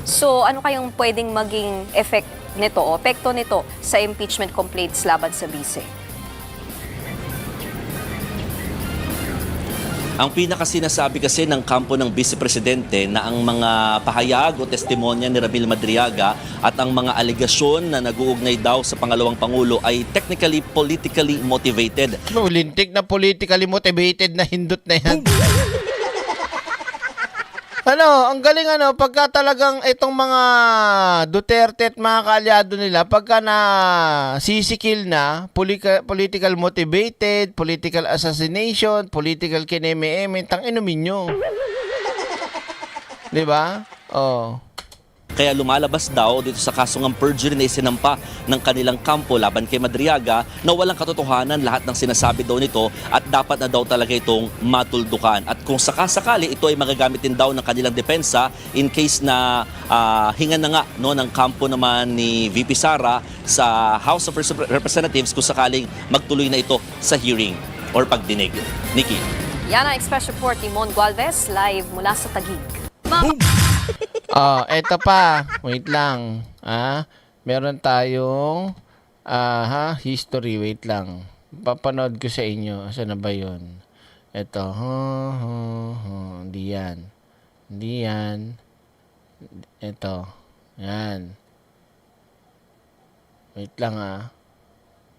So, ano kayang pwedeng maging epekto nito sa impeachment complaints laban sa vice? Ang pinakasinasabi kasi ng kampo ng Vice Presidente na ang mga pahayag o testimonya ni Ramil Madriaga at ang mga alegasyon na nag-uugnay daw sa pangalawang Pangulo ay technically politically motivated. Lintik na politically motivated na hindot na yan. Ang galing pagka talagang itong mga Duterte at mga kaalyado nila, pagka na sisikil na, political motivated, political assassination, political kineme-eme, tang-inumin nyo. Diba? Kaya lumalabas daw dito sa kasong perjury na isinampa ng kanilang kampo laban kay Madriaga na walang katotohanan lahat ng sinasabi daw nito at dapat na daw talaga itong matuldukan. At kung sakasakali ito ay magagamit din daw ng kanilang depensa in case na hingan na nga ng kampo naman ni VP Sara sa House of Representatives kung sakaling magtuloy na ito sa hearing or pagdinig. Nikki. Yan ang Express Report ni Mon Gualvez, live mula sa Taguig. Eto pa. Wait lang. Meron tayong history. Wait lang. Papanood ko sa inyo. Saan na ba yun? Eto. Hindi yan. Eto. Yan. Wait lang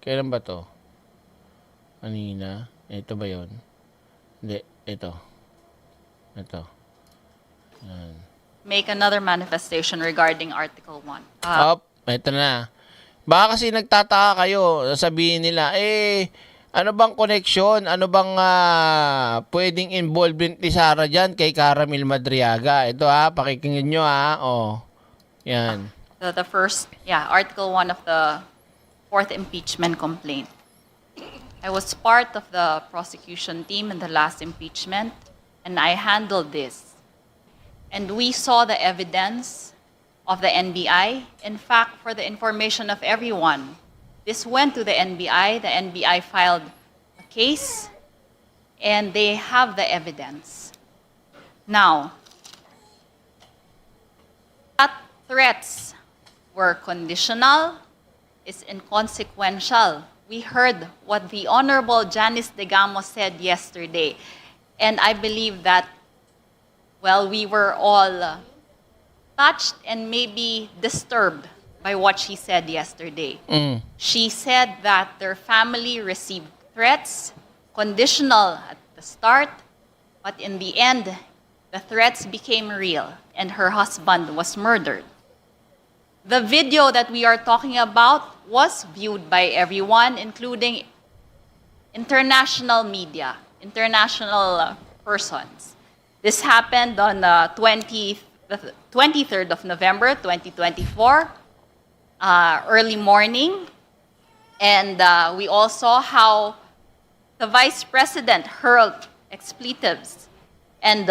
Kailan ba to? Kanina. Ito ba yun? Hindi. Ito. Yan. Make another manifestation regarding Article 1. Ito na. Baka kasi nagtataka kayo, sabihin nila, ano bang connection? Ano bang pwedeng involvement ni Sara dyan kay Ramil Madriaga? Ito pakikinggan nyo Yan. The first, Article 1 of the fourth impeachment complaint. I was part of the prosecution team in the last impeachment, and I handled this. And we saw the evidence of the NBI. In fact, for the information of everyone, This went to the NBI. The NBI filed a case, and they have the evidence. Now, that threats were conditional, is inconsequential. We heard what the Honorable Janice Degamo said yesterday, and I believe that, well, we were all touched and maybe disturbed by what she said yesterday. She said that their family received threats, conditional at the start, but in the end, the threats became real and her husband was murdered. The video that we are talking about was viewed by everyone, including international media, international persons. This happened on the 23rd of November, 2024, early morning. And we all saw how the Vice President hurled expletives and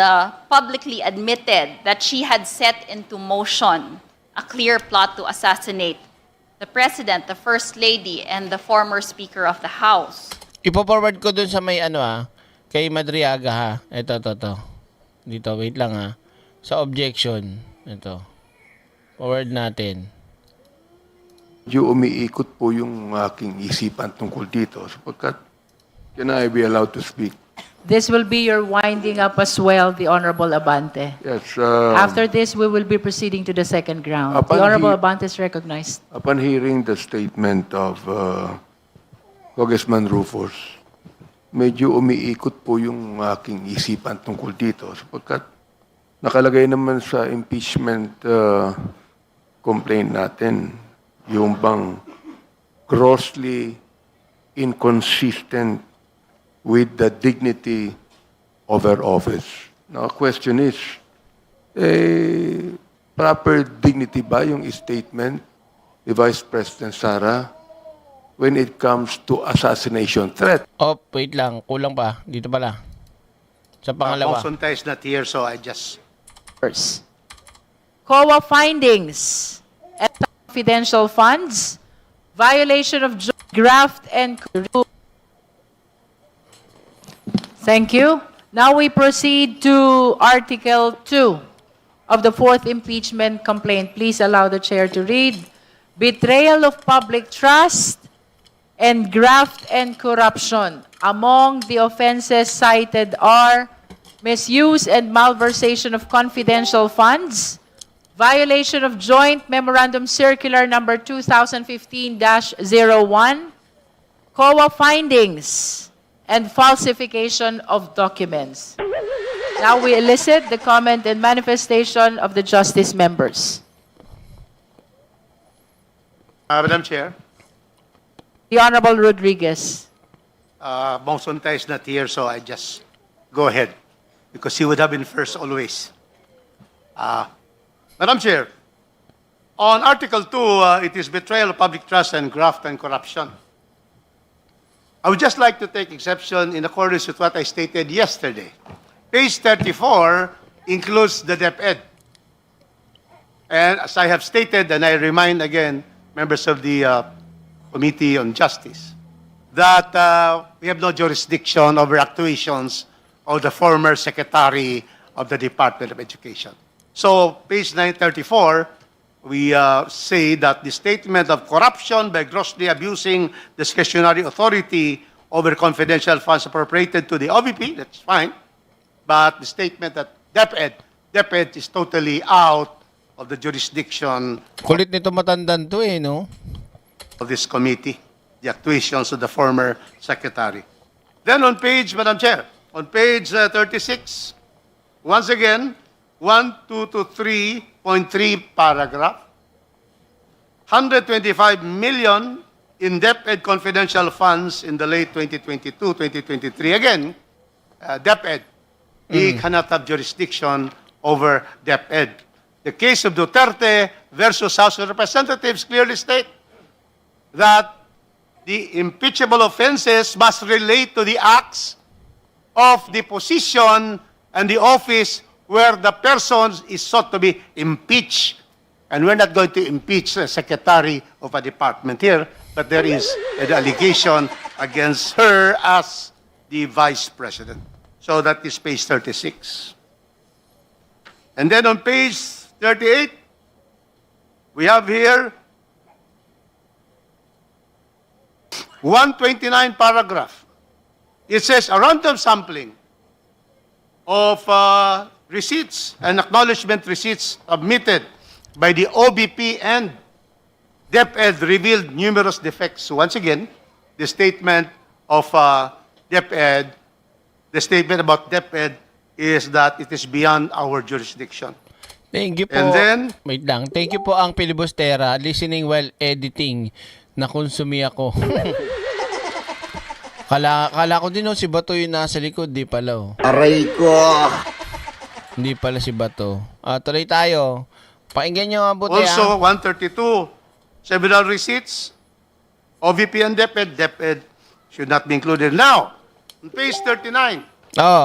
publicly admitted that she had set into motion a clear plot to assassinate the President, the First Lady, and the former Speaker of the House. Ipo-forward ko dun sa may kay Madriaga ha. Ito. Dito, wait lang ha. Sa objection. Ito. Forward natin. Medyo umiikot po yung aking isipan tungkol dito sapagkat can I be allowed to speak? This will be your winding up as well, the Honorable Abante. Yes. After this, we will be proceeding to the second round. The Honorable Abante is recognized. Upon hearing the statement of Congressman Rufus, medyo umiikot po yung aking isipan tungkol dito sapagkat nakalagay naman sa impeachment complaint natin yung bang grossly inconsistent with the dignity of her office. Now, question is, proper dignity ba yung statement ni Vice President Sara when it comes to assassination threat? Oh, wait lang. Kulang pa. Dito pala. Sa pangalawa. Consulta is not here, so I just... First. COA findings and confidential funds, violation of graft and... Thank you. Now we proceed to Article 2 of the fourth impeachment complaint. Please allow the chair to read. Betrayal of public trust and graft and corruption. Among the offenses cited are misuse and malversation of confidential funds, violation of Joint Memorandum Circular number 2015-01, COA findings, and falsification of documents. Now we elicit the comment and manifestation of the justice members. Madam Chair, The Honorable Rodriguez. Consulta is not here, so I just go ahead because he would have been first always. Madam Chair, on Article 2, it is betrayal of public trust and graft and corruption. I would just like to take exception in accordance with what I stated yesterday. Page 34 includes the DepEd. And as I have stated, and I remind again members of the Committee on Justice, that we have no jurisdiction over actuations of the former Secretary of the Department of Education. So, page 934, we say that the statement of corruption by grossly abusing discretionary authority over confidential funds appropriated to the OVP, that's fine. But the statement that DepEd is totally out of the jurisdiction Kulit nito matandan to no? of this committee, the actuations of the former secretary. Then on page, Madam Chair, on page 36, once again, 1223.3 paragraph, 125 million in DepEd confidential funds in the late 2022-2023. Again, DepEd, he cannot have jurisdiction over DepEd. The case of Duterte versus House of Representatives clearly state that the impeachable offenses must relate to the acts of the position and the office where the person is sought to be impeached. And we're not going to impeach the secretary of a department here. but there is an allegation against her as the Vice President. So that is page 36. And then on page 38, we have here 129 paragraph. It says a random sampling of receipts and acknowledgement receipts submitted by the OBP and DepEd revealed numerous defects. So once again, the statement of DepEd, the statement about DepEd is that it is beyond our jurisdiction. Thank you po. And then, wait lang. Thank you po ang Pilibustera. Listening while editing. Nakonsumi ako. Kala ko din si Bato yung nasa likod. Di pala. Aray ko. Hindi pala si Bato. Tuloy tayo. Pakinggan nyo mabuti. also 132, several receipts, OVP and DepEd should not be included. Now, on page 39,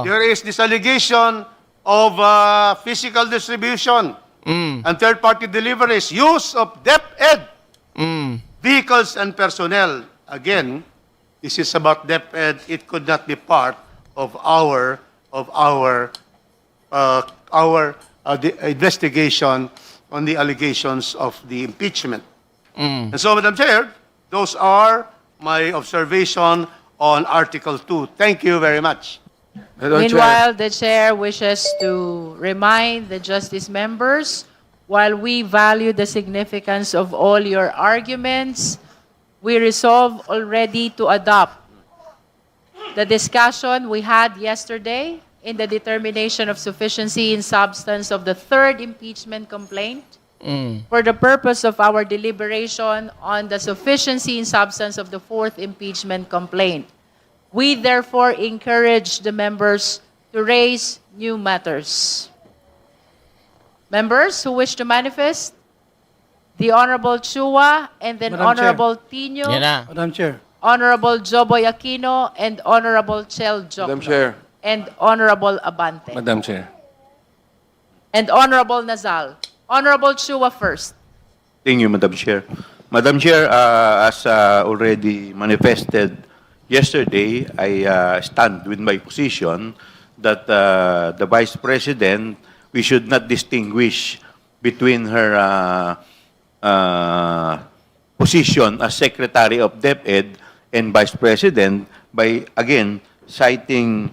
there is this allegation of physical distribution and third-party deliveries, use of DepEd vehicles and personnel. Again, this is about DepEd. It could not be part of the investigation on the allegations of the impeachment. And so, Madam Chair, those are my observation on Article 2. Thank you very much. Meanwhile, the chair wishes to remind the justice members, while we value the significance of all your arguments, we resolve already to adopt the discussion we had yesterday in the determination of sufficiency in substance of the third impeachment complaint for the purpose of our deliberation on the sufficiency in substance of the fourth impeachment complaint. We therefore encourage the members to raise new matters. Members who wish to manifest, the Honorable Chua and then Madam Chair. Honorable Tino, Yan na. Madam Chair. Honorable Joboy Aquino, and Honorable Chel Jokno. Madam Chair. And Honorable Abante. Madam Chair. And Honorable Nazal. Honorable Chua first. Thank you, Madam Chair. Madam Chair, as already manifested yesterday, I stand with my position that the Vice President, we should not distinguish between her position as Secretary of DepEd and Vice President by, again, citing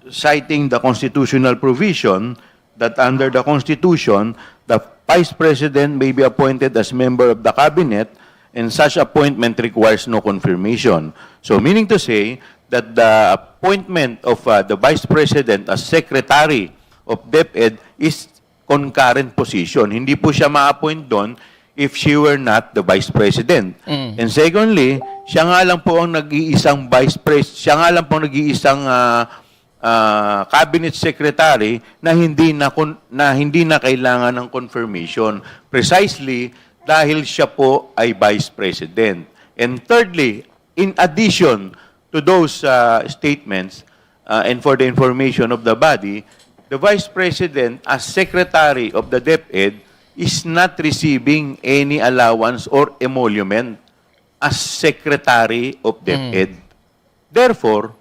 the constitutional provision that under the Constitution, the Vice President may be appointed as member of the Cabinet, and such appointment requires no confirmation. So, meaning to say that the appointment of the Vice President as Secretary of DepEd is concurrent position. Hindi po siya ma-appoint doon if she were not the Vice President. And secondly, siya nga lang po ang nag-iisang Vice President, siya nga lang po ang nag-iisang Cabinet Secretary na hindi na kailangan ng confirmation precisely dahil siya po ay Vice President. And thirdly, in addition to those statements and for the information of the body, the Vice President as Secretary of the DepEd is not receiving any allowance or emolument as Secretary of DepEd. Therefore,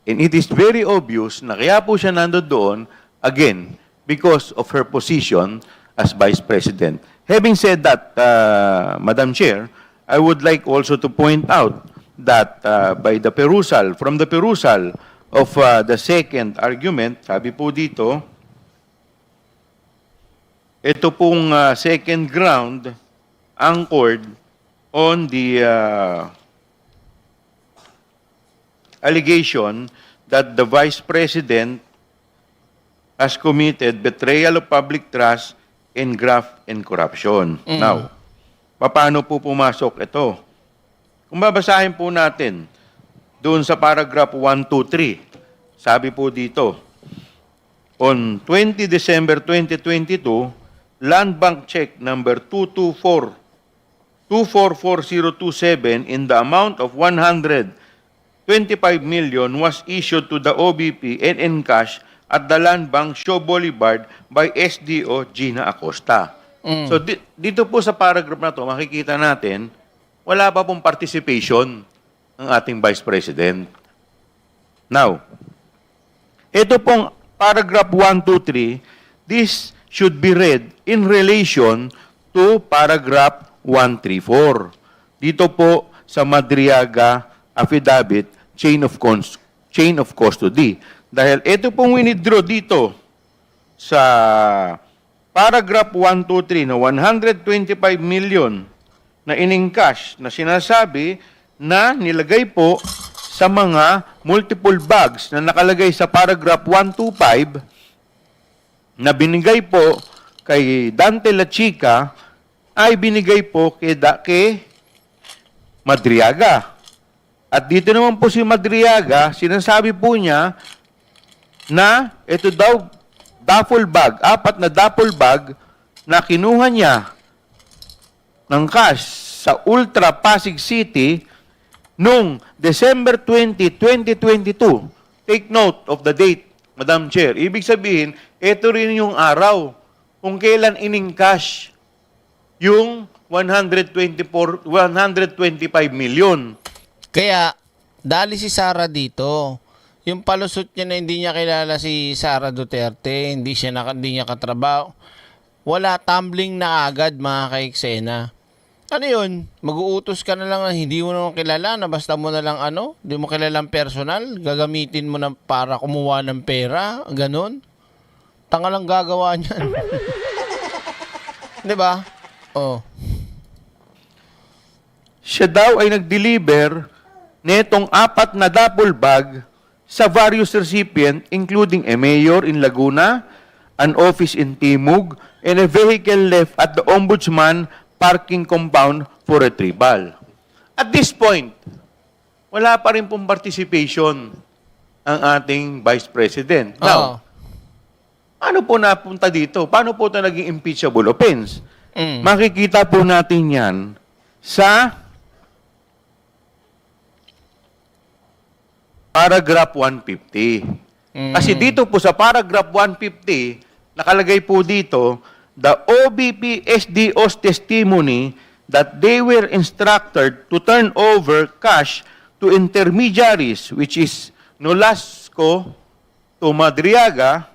and it is very obvious na kaya po siya nandoon, again, because of her position as Vice President. Having said that, Madam Chair, I would like also to point out that from the perusal of the second argument, sabi po dito, ito pong second ground anchored on the allegation that the Vice President has committed betrayal of public trust and graft and corruption. Now, paano po pumasok ito? Kung babasahin po natin doon sa paragraph 1, 2, 3, sabi po dito, on 20 December 2022, Land Bank check number 2244027 in the amount of 125 million was issued to the OBP and encash at the Land Bank Shaw Boulevard by SDO Gina Acosta. So dito po sa paragraph na to, makikita natin wala pa pong participation ng ating Vice President. Now, ito pong paragraph 1, 2, 3, this should be read in relation to paragraph 1, 3, 4. Dito po sa Madriaga Affidavit, chain of custody. Dahil ito pong winidraw dito sa paragraph 1, 2, 3 na 125 million na in-encash na sinasabi na nilagay po sa mga multiple bags na nakalagay sa paragraph 125 na binigay po kay Dante La Chica ay binigay po kay Madriaga. At dito naman po si Madriaga, sinasabi po niya na ito daw duffel bag, 4 na duffel bag na kinuha niya ng cash sa Ultra Pasig City noong December 20, 2022. Take note of the date, Madam Chair. Ibig sabihin, ito rin yung araw kung kailan in-encash yung 125 million. Kaya, dali si Sara dito. Yung palusot niya na hindi niya kilala si Sara Duterte, hindi niya katrabaho. Wala, tumbling na agad mga ka-eksena. Ano yun? Mag-uutos ka na lang na hindi mo naman kilala, na basta mo na lang hindi mo kilalang personal, gagamitin mo na para kumuha ng pera, ganun. Tanga lang gagawa niyan. Di ba? Oh. Siya daw ay nag-deliver netong 4 na duffel bag sa various recipient including a mayor in Laguna, an office in Timog, and a vehicle left at the Ombudsman parking compound for retrieval. At this point, wala pa rin pong participation ang ating Vice President. Now, ano po napunta dito? Paano po ito naging impeachable offense? Makikita po natin yan sa paragraph 150. Kasi dito po sa paragraph 150, nakalagay po dito, the OBP SDO's testimony that they were instructed to turn over cash to intermediaries, which is Nolasco to Madriaga,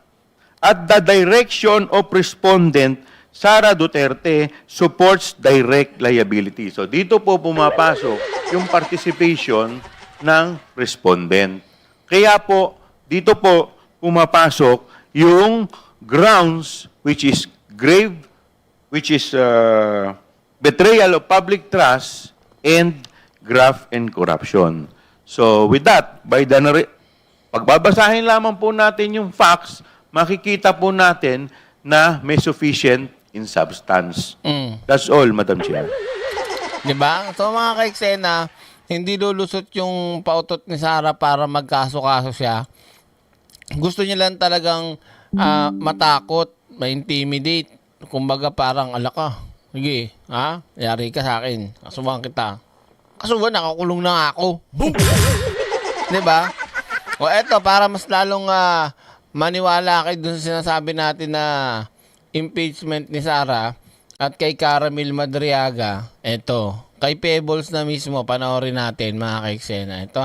at the direction of respondent Sara Duterte supports direct liability. So dito po pumapasok yung participation ng respondent. Kaya po, dito po pumapasok yung grounds which is grave, which is betrayal of public trust and graft and corruption. So with that, pagbabasahin lamang po natin yung facts, makikita po natin na may sufficient in substance. That's all, Madam Chair. Diba? So mga ka-eksena, hindi lulusot yung pautot ni Sara para magkaso-kaso siya. Gusto niya lang talagang matakot, ma-intimidate. Kumbaga parang, alaka, sige, yari ka sa akin. Kasubuhan kita. Kasubuhan, nakakulong na ako. Diba? O eto, para mas lalong maniwala kayo dun sa sinasabi natin na impeachment ni Sara at kay Caramel Madriaga, eto, kay Pebbles na mismo, panoorin natin mga ka-eksena. Ito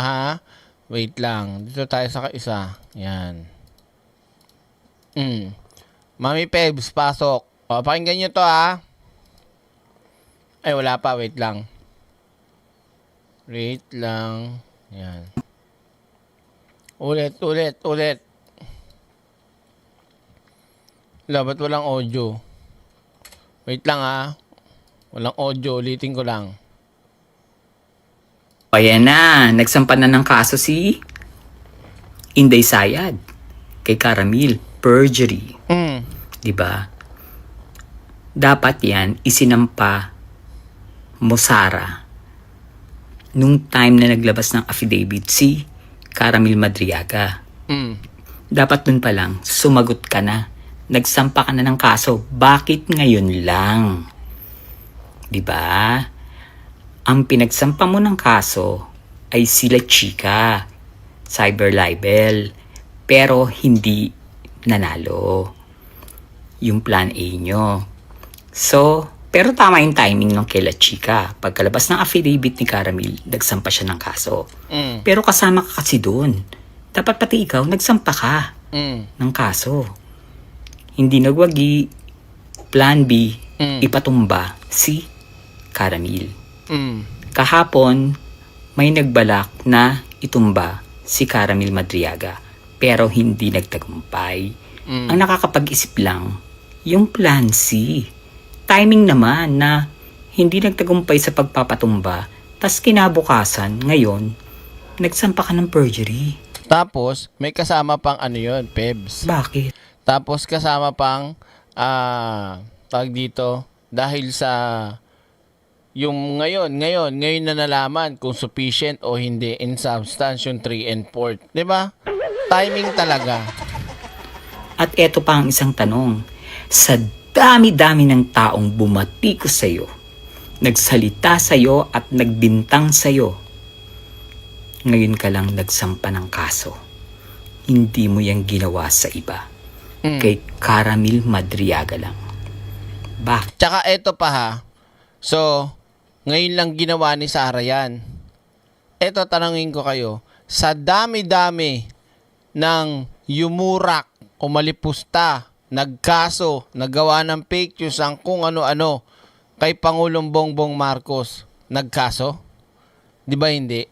wait lang, dito tayo sa isa. Yan. Mami Pebs, pasok. O, pakinggan nyo to Ay, wala pa, wait lang. Wait lang. Yan. Ulit. Ba't walang audio? Wait lang Walang audio, ulitin ko lang. Ayan na, nagsampa na ng kaso si Inday Sayad kay Caramel, perjury. Diba? Dapat yan isinampa mo, Sara, nung time na naglabas ng affidavit si Caramel Madriaga. Dapat dun pa lang, sumagot ka na. Nagsampa ka na ng kaso. Bakit ngayon lang? Diba? Ang pinagsampa mo ng kaso ay sila Chica, cyber libel, pero hindi nanalo yung plan A nyo. So, Pero tama yung timing ng kila Chika. Pagkalabas ng affidavit ni Caramil, nagsampa siya ng kaso. Pero kasama ka kasi doon. Dapat pati ikaw, nagsampa ka ng kaso. Hindi nagwagi, plan B, ipatumba si Caramil. Kahapon, may nagbalak na itumba si Caramil Madriaga. Pero hindi nagtagumpay. Ang nakakapag-isip lang, yung plan C. Timing naman na hindi nagtagumpay sa pagpapatumba, tas kinabukasan, ngayon, nagsampa ka ng perjury. Tapos, may kasama pang ano yun, Pebs. Bakit? Tapos kasama pang, tawag dito, dahil sa, yung ngayon na nalaman kung sufficient o hindi in substance yung 3 and 4. Diba? Timing talaga. At eto pa ang isang tanong. Sa dami-dami ng taong bumati ko sa'yo, nagsalita sa'yo at nagbintang sa'yo, ngayon ka lang nagsampa ng kaso. Hindi mo yang ginawa sa iba. Kay Caramil Madriaga lang. Bakit? Tsaka eto pa ha. So, ngayon lang ginawa ni Sara yan. Eto, tanongin ko kayo. Sa dami-dami ng yumurak, kumalipusta, nagkaso, naggawa ng fake news ang kung ano-ano kay Pangulong Bongbong Marcos, nagkaso? Di ba hindi?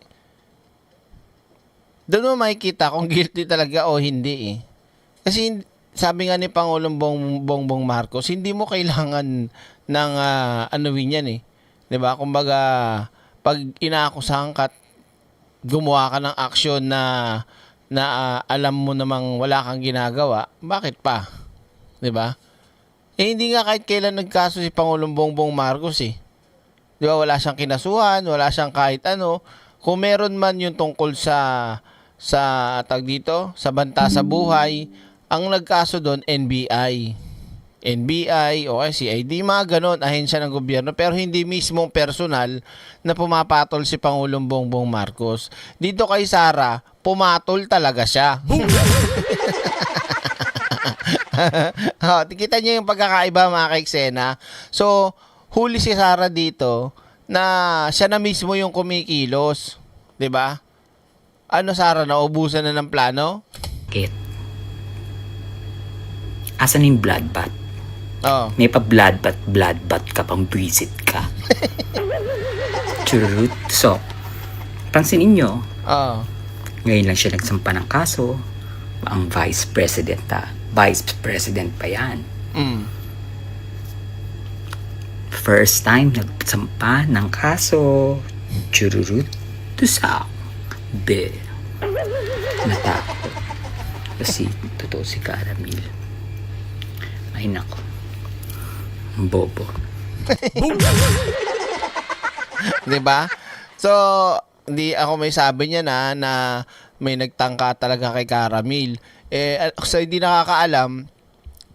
Doon mo makikita kung guilty talaga o hindi eh. Kasi sabi nga ni Pangulong Bongbong Marcos, hindi mo kailangan ng anuwin yan eh. Di ba? Kumbaga, pag inaakusahan ka at gumawa ka ng aksyon na alam mo namang wala kang ginagawa, bakit pa? 'Di ba? Hindi nga kahit kailan nagkaso si Pangulong Bongbong Marcos eh. 'Di ba, wala siyang kinasuhan, wala siyang kahit ano. Kung meron man yung tungkol sa tag dito, sa banta sa buhay, ang nagkaso doon NBI o CID, mga ganon, ahensya ng gobyerno, pero hindi mismong personal na pumapatol si Pangulong Bongbong Marcos. Dito kay Sara, pumatol talaga siya. Kita niyo yung pagkakaiba, mga kaiksena. So, huli si Sara dito na siya na mismo yung kumikilos. 'Di ba? Ano, Sara, naubusan na ng plano? Bakit? Asan yung blood bath? Oh. May pa blood bath ka pang visit ka. Churut. So, pansinin nyo, ngayon lang siya nagsampa ng kaso. Ang vice president pa yan. First time nagsampa ng kaso. Churut. Tusak. Be. Natakot. Kasi totoo si Caramil. Ay nako. Bobo. Diba? So, hindi ako may sabi niya na may nagtangka talaga kay Caramil. Sa hindi nakakaalam,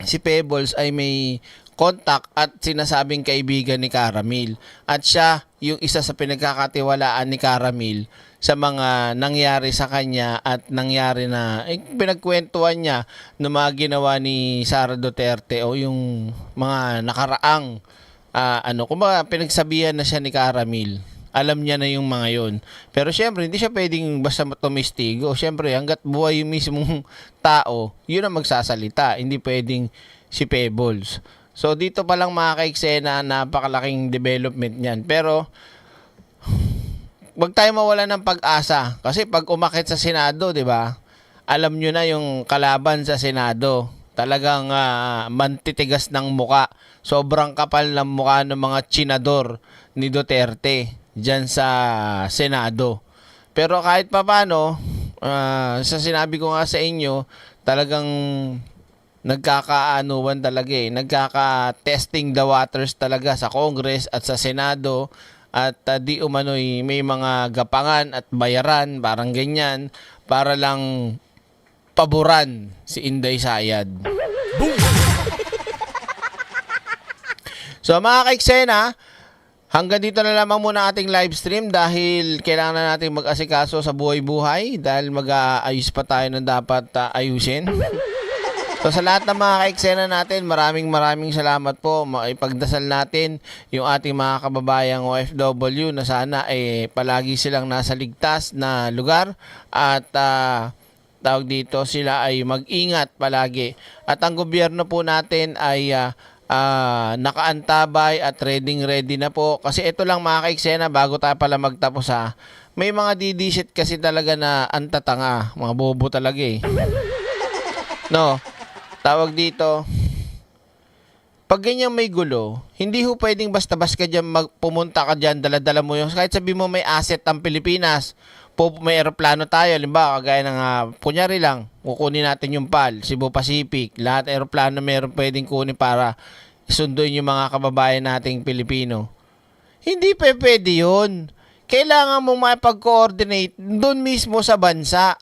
si Pebbles ay may contact at sinasabing kaibigan ni Caramil. At siya yung isa sa pinagkakatiwalaan ni Caramil sa mga nangyari sa kanya at nangyari na pinagkwentuhan niya ng mga ginawa ni Sara Duterte o yung mga nakaraang kumbaga pinagsabihan na siya ni Caramil. Alam niya na yung mga yon. Pero syempre, hindi siya pwedeng basta tumistigo. Syempre, hanggat buhay yung mismong tao, yun ang magsasalita. Hindi pwedeng si Pebbles. So, dito pa lang mga kaiksena, napakalaking development niyan. Pero, wag tayo mawala ng pag-asa. Kasi pag umakit sa Senado, di ba? Alam nyo na yung kalaban sa Senado. Talagang mantitigas ng muka. Sobrang kapal ng muka ng mga tsinador ni Duterte dyan sa Senado. Pero kahit pa paano, sa sinabi ko nga sa inyo, talagang nagkakaanuwan talaga eh. Nagkaka-testing the waters talaga sa Congress at sa Senado. At di umano'y may mga gapangan at bayaran, parang ganyan, para lang paboran si Inday Sayad. So mga kaiksena, hanggang dito na lamang muna ating live stream dahil kailangan na natin mag-asikaso sa buhay-buhay dahil mag-aayos pa tayo ng dapat ayusin. So sa lahat ng mga ka-eksena natin, maraming salamat po. Ipagdasal natin yung ating mga kababayang OFW na sana palagi silang nasa ligtas na lugar at tawag dito sila ay mag-ingat palagi. At ang gobyerno po natin ay nakaantabay at ready na po. Kasi ito lang mga ka-eksena bago tayo pala magtapos may mga didisit kasi talaga na antatanga. Mga bobo talaga No? Tawag dito, pag ganyan may gulo, hindi ho pwedeng basta-basta ka dyan, pumunta ka dyan, dala-dala mo yung, kahit sabi mo may asset ang Pilipinas, may aeroplano tayo, limbawa, kagaya ng, kunyari lang, kukunin natin yung PAL, Cebu Pacific, lahat aeroplano meron pwedeng kunin para sunduin yung mga kababayan nating Pilipino. Hindi pwede yun. Kailangan mo makipag-coordinate doon mismo sa bansa.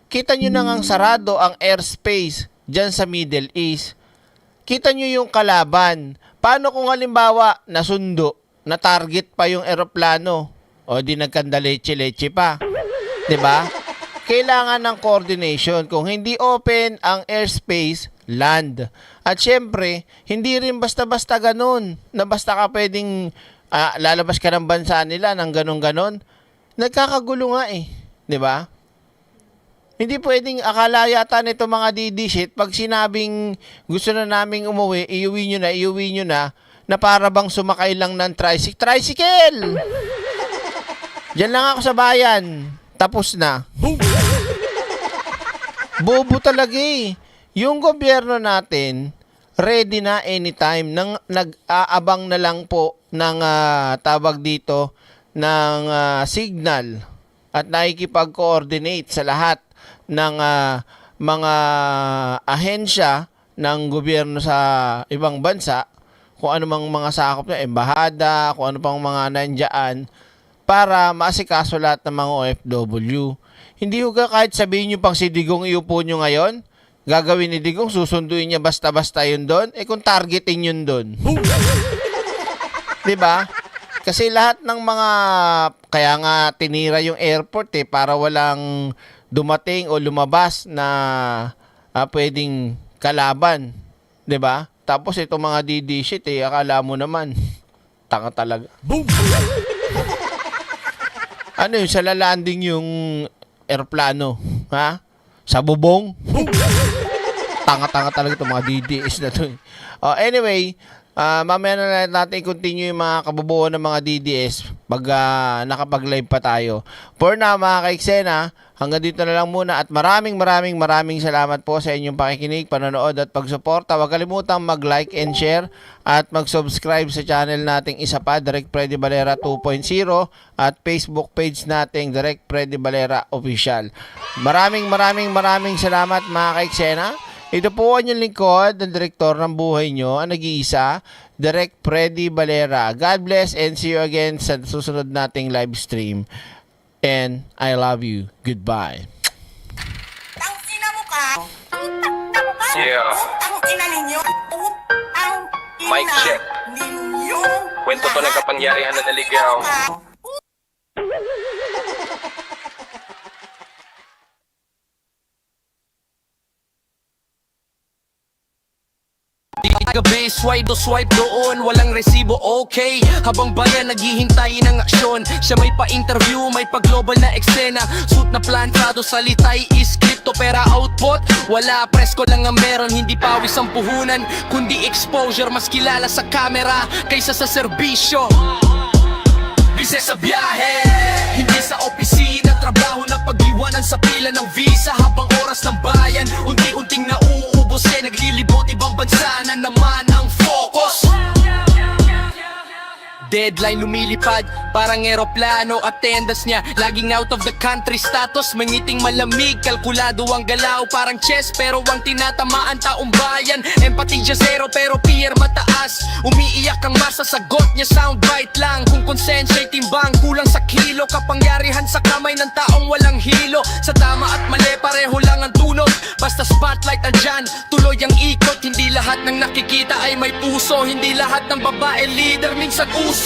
Kita nyo na ngang sarado ang airspace dyan sa Middle East. Kita nyo yung kalaban. Paano kung halimbawa nasundo, na target pa yung eroplano o di nagkandaleche-leche pa? 'Di ba? Kailangan ng coordination. Kung hindi open ang airspace, land. At syempre, hindi rin basta-basta ganun na basta ka pwedeng lalabas ka ng bansa nila ng ganun-ganon. Nagkakagulo nga 'di ba? Hindi pwedeng akala yata nito mga DD-shit pag sinabing gusto na naming umuwi, iuwi nyo na para bang sumakay lang ng tricycle! Diyan lang ako sa bayan. Tapos na. Bobo talaga Yung gobyerno natin, ready na anytime. Nag-aabang na lang po ng tawag dito ng signal at nakikipag-coordinate sa lahat ng mga ahensya ng gobyerno sa ibang bansa, kung ano mang mga sakop na embahada, kung ano pang mga nandiyan, para maasikaso lahat ng mga OFW. Hindi ko kahit sabihin nyo pang si Digong iupo nyo ngayon, gagawin ni Digong, susunduin niya basta-basta yun doon, kung targetin yun doon. Diba? Kasi lahat ng mga, kaya nga tinira yung airport para walang dumating o lumabas na pwedeng kalaban, 'di ba? Tapos itong mga DD shit akala mo naman tanga talaga. Boom. Ano yun, sa lalanding yung eroplano, ha? Sa bubong? Tanga-tanga talaga itong mga DDS na to. Anyway, mamaya na natin i-continue yung mga kabubuan ng mga DDS pag nakapag-live pa tayo. For now, mga ka-eksena, hanggang dito na lang muna at maraming salamat po sa inyong pakikinig, panonood at pagsuporta. Huwag kalimutang mag-like and share at mag-subscribe sa channel nating isa pa, Direct Freddy Valera 2.0 at Facebook page nating Direct Freddy Valera Official. Maraming salamat mga ka-eksena. Ito po ang inyong lingkod, ang direktor ng buhay nyo, ang nag-iisa, Direct Freddy Valera. God bless and see you again sa susunod nating live stream. And I love you. Goodbye. Ang ina mo ka. Yeah. Ang ina ninyo. Ang ina Mic check. ninyo. Kwento to ng kapangyarihan na naligaw. Gabi, swipe doon, walang resibo, okay. Habang bayan naghihintay ng aksyon, siya may pa-interview, may pa-global na eksena. Suit na plantado, salita'y iskripto, pera output, wala, presko lang ang meron. Hindi pawis ang puhunan, kundi exposure. Mas kilala sa camera kaysa sa serbisyo. Bise sa biyahe, hindi sa opisina, trabaho na pag-iwanan sa pila ng visa. Habang oras ng bayan, unti-unting nauubos, naglilibot ibang bansa na naman ang focus. Deadline lumilipad, parang eroplano. Attendance niya, laging out of the country status. Mangiting malamig, kalkulado ang galaw. Parang chess, pero ang tinatamaan taong bayan. Empathy siya zero, pero fear mataas. Umiiyak ang masa, sagot niya soundbite lang. Kung konsensya'y timbang, kulang sa kilo. Kapangyarihan sa kamay ng taong walang hilo. Sa tama at mali, pareho lang ang tunod. Basta spotlight andyan, tuloy ang ikot. Hindi lahat ng nakikita ay may puso. Hindi lahat ng babae leader, minsan uso.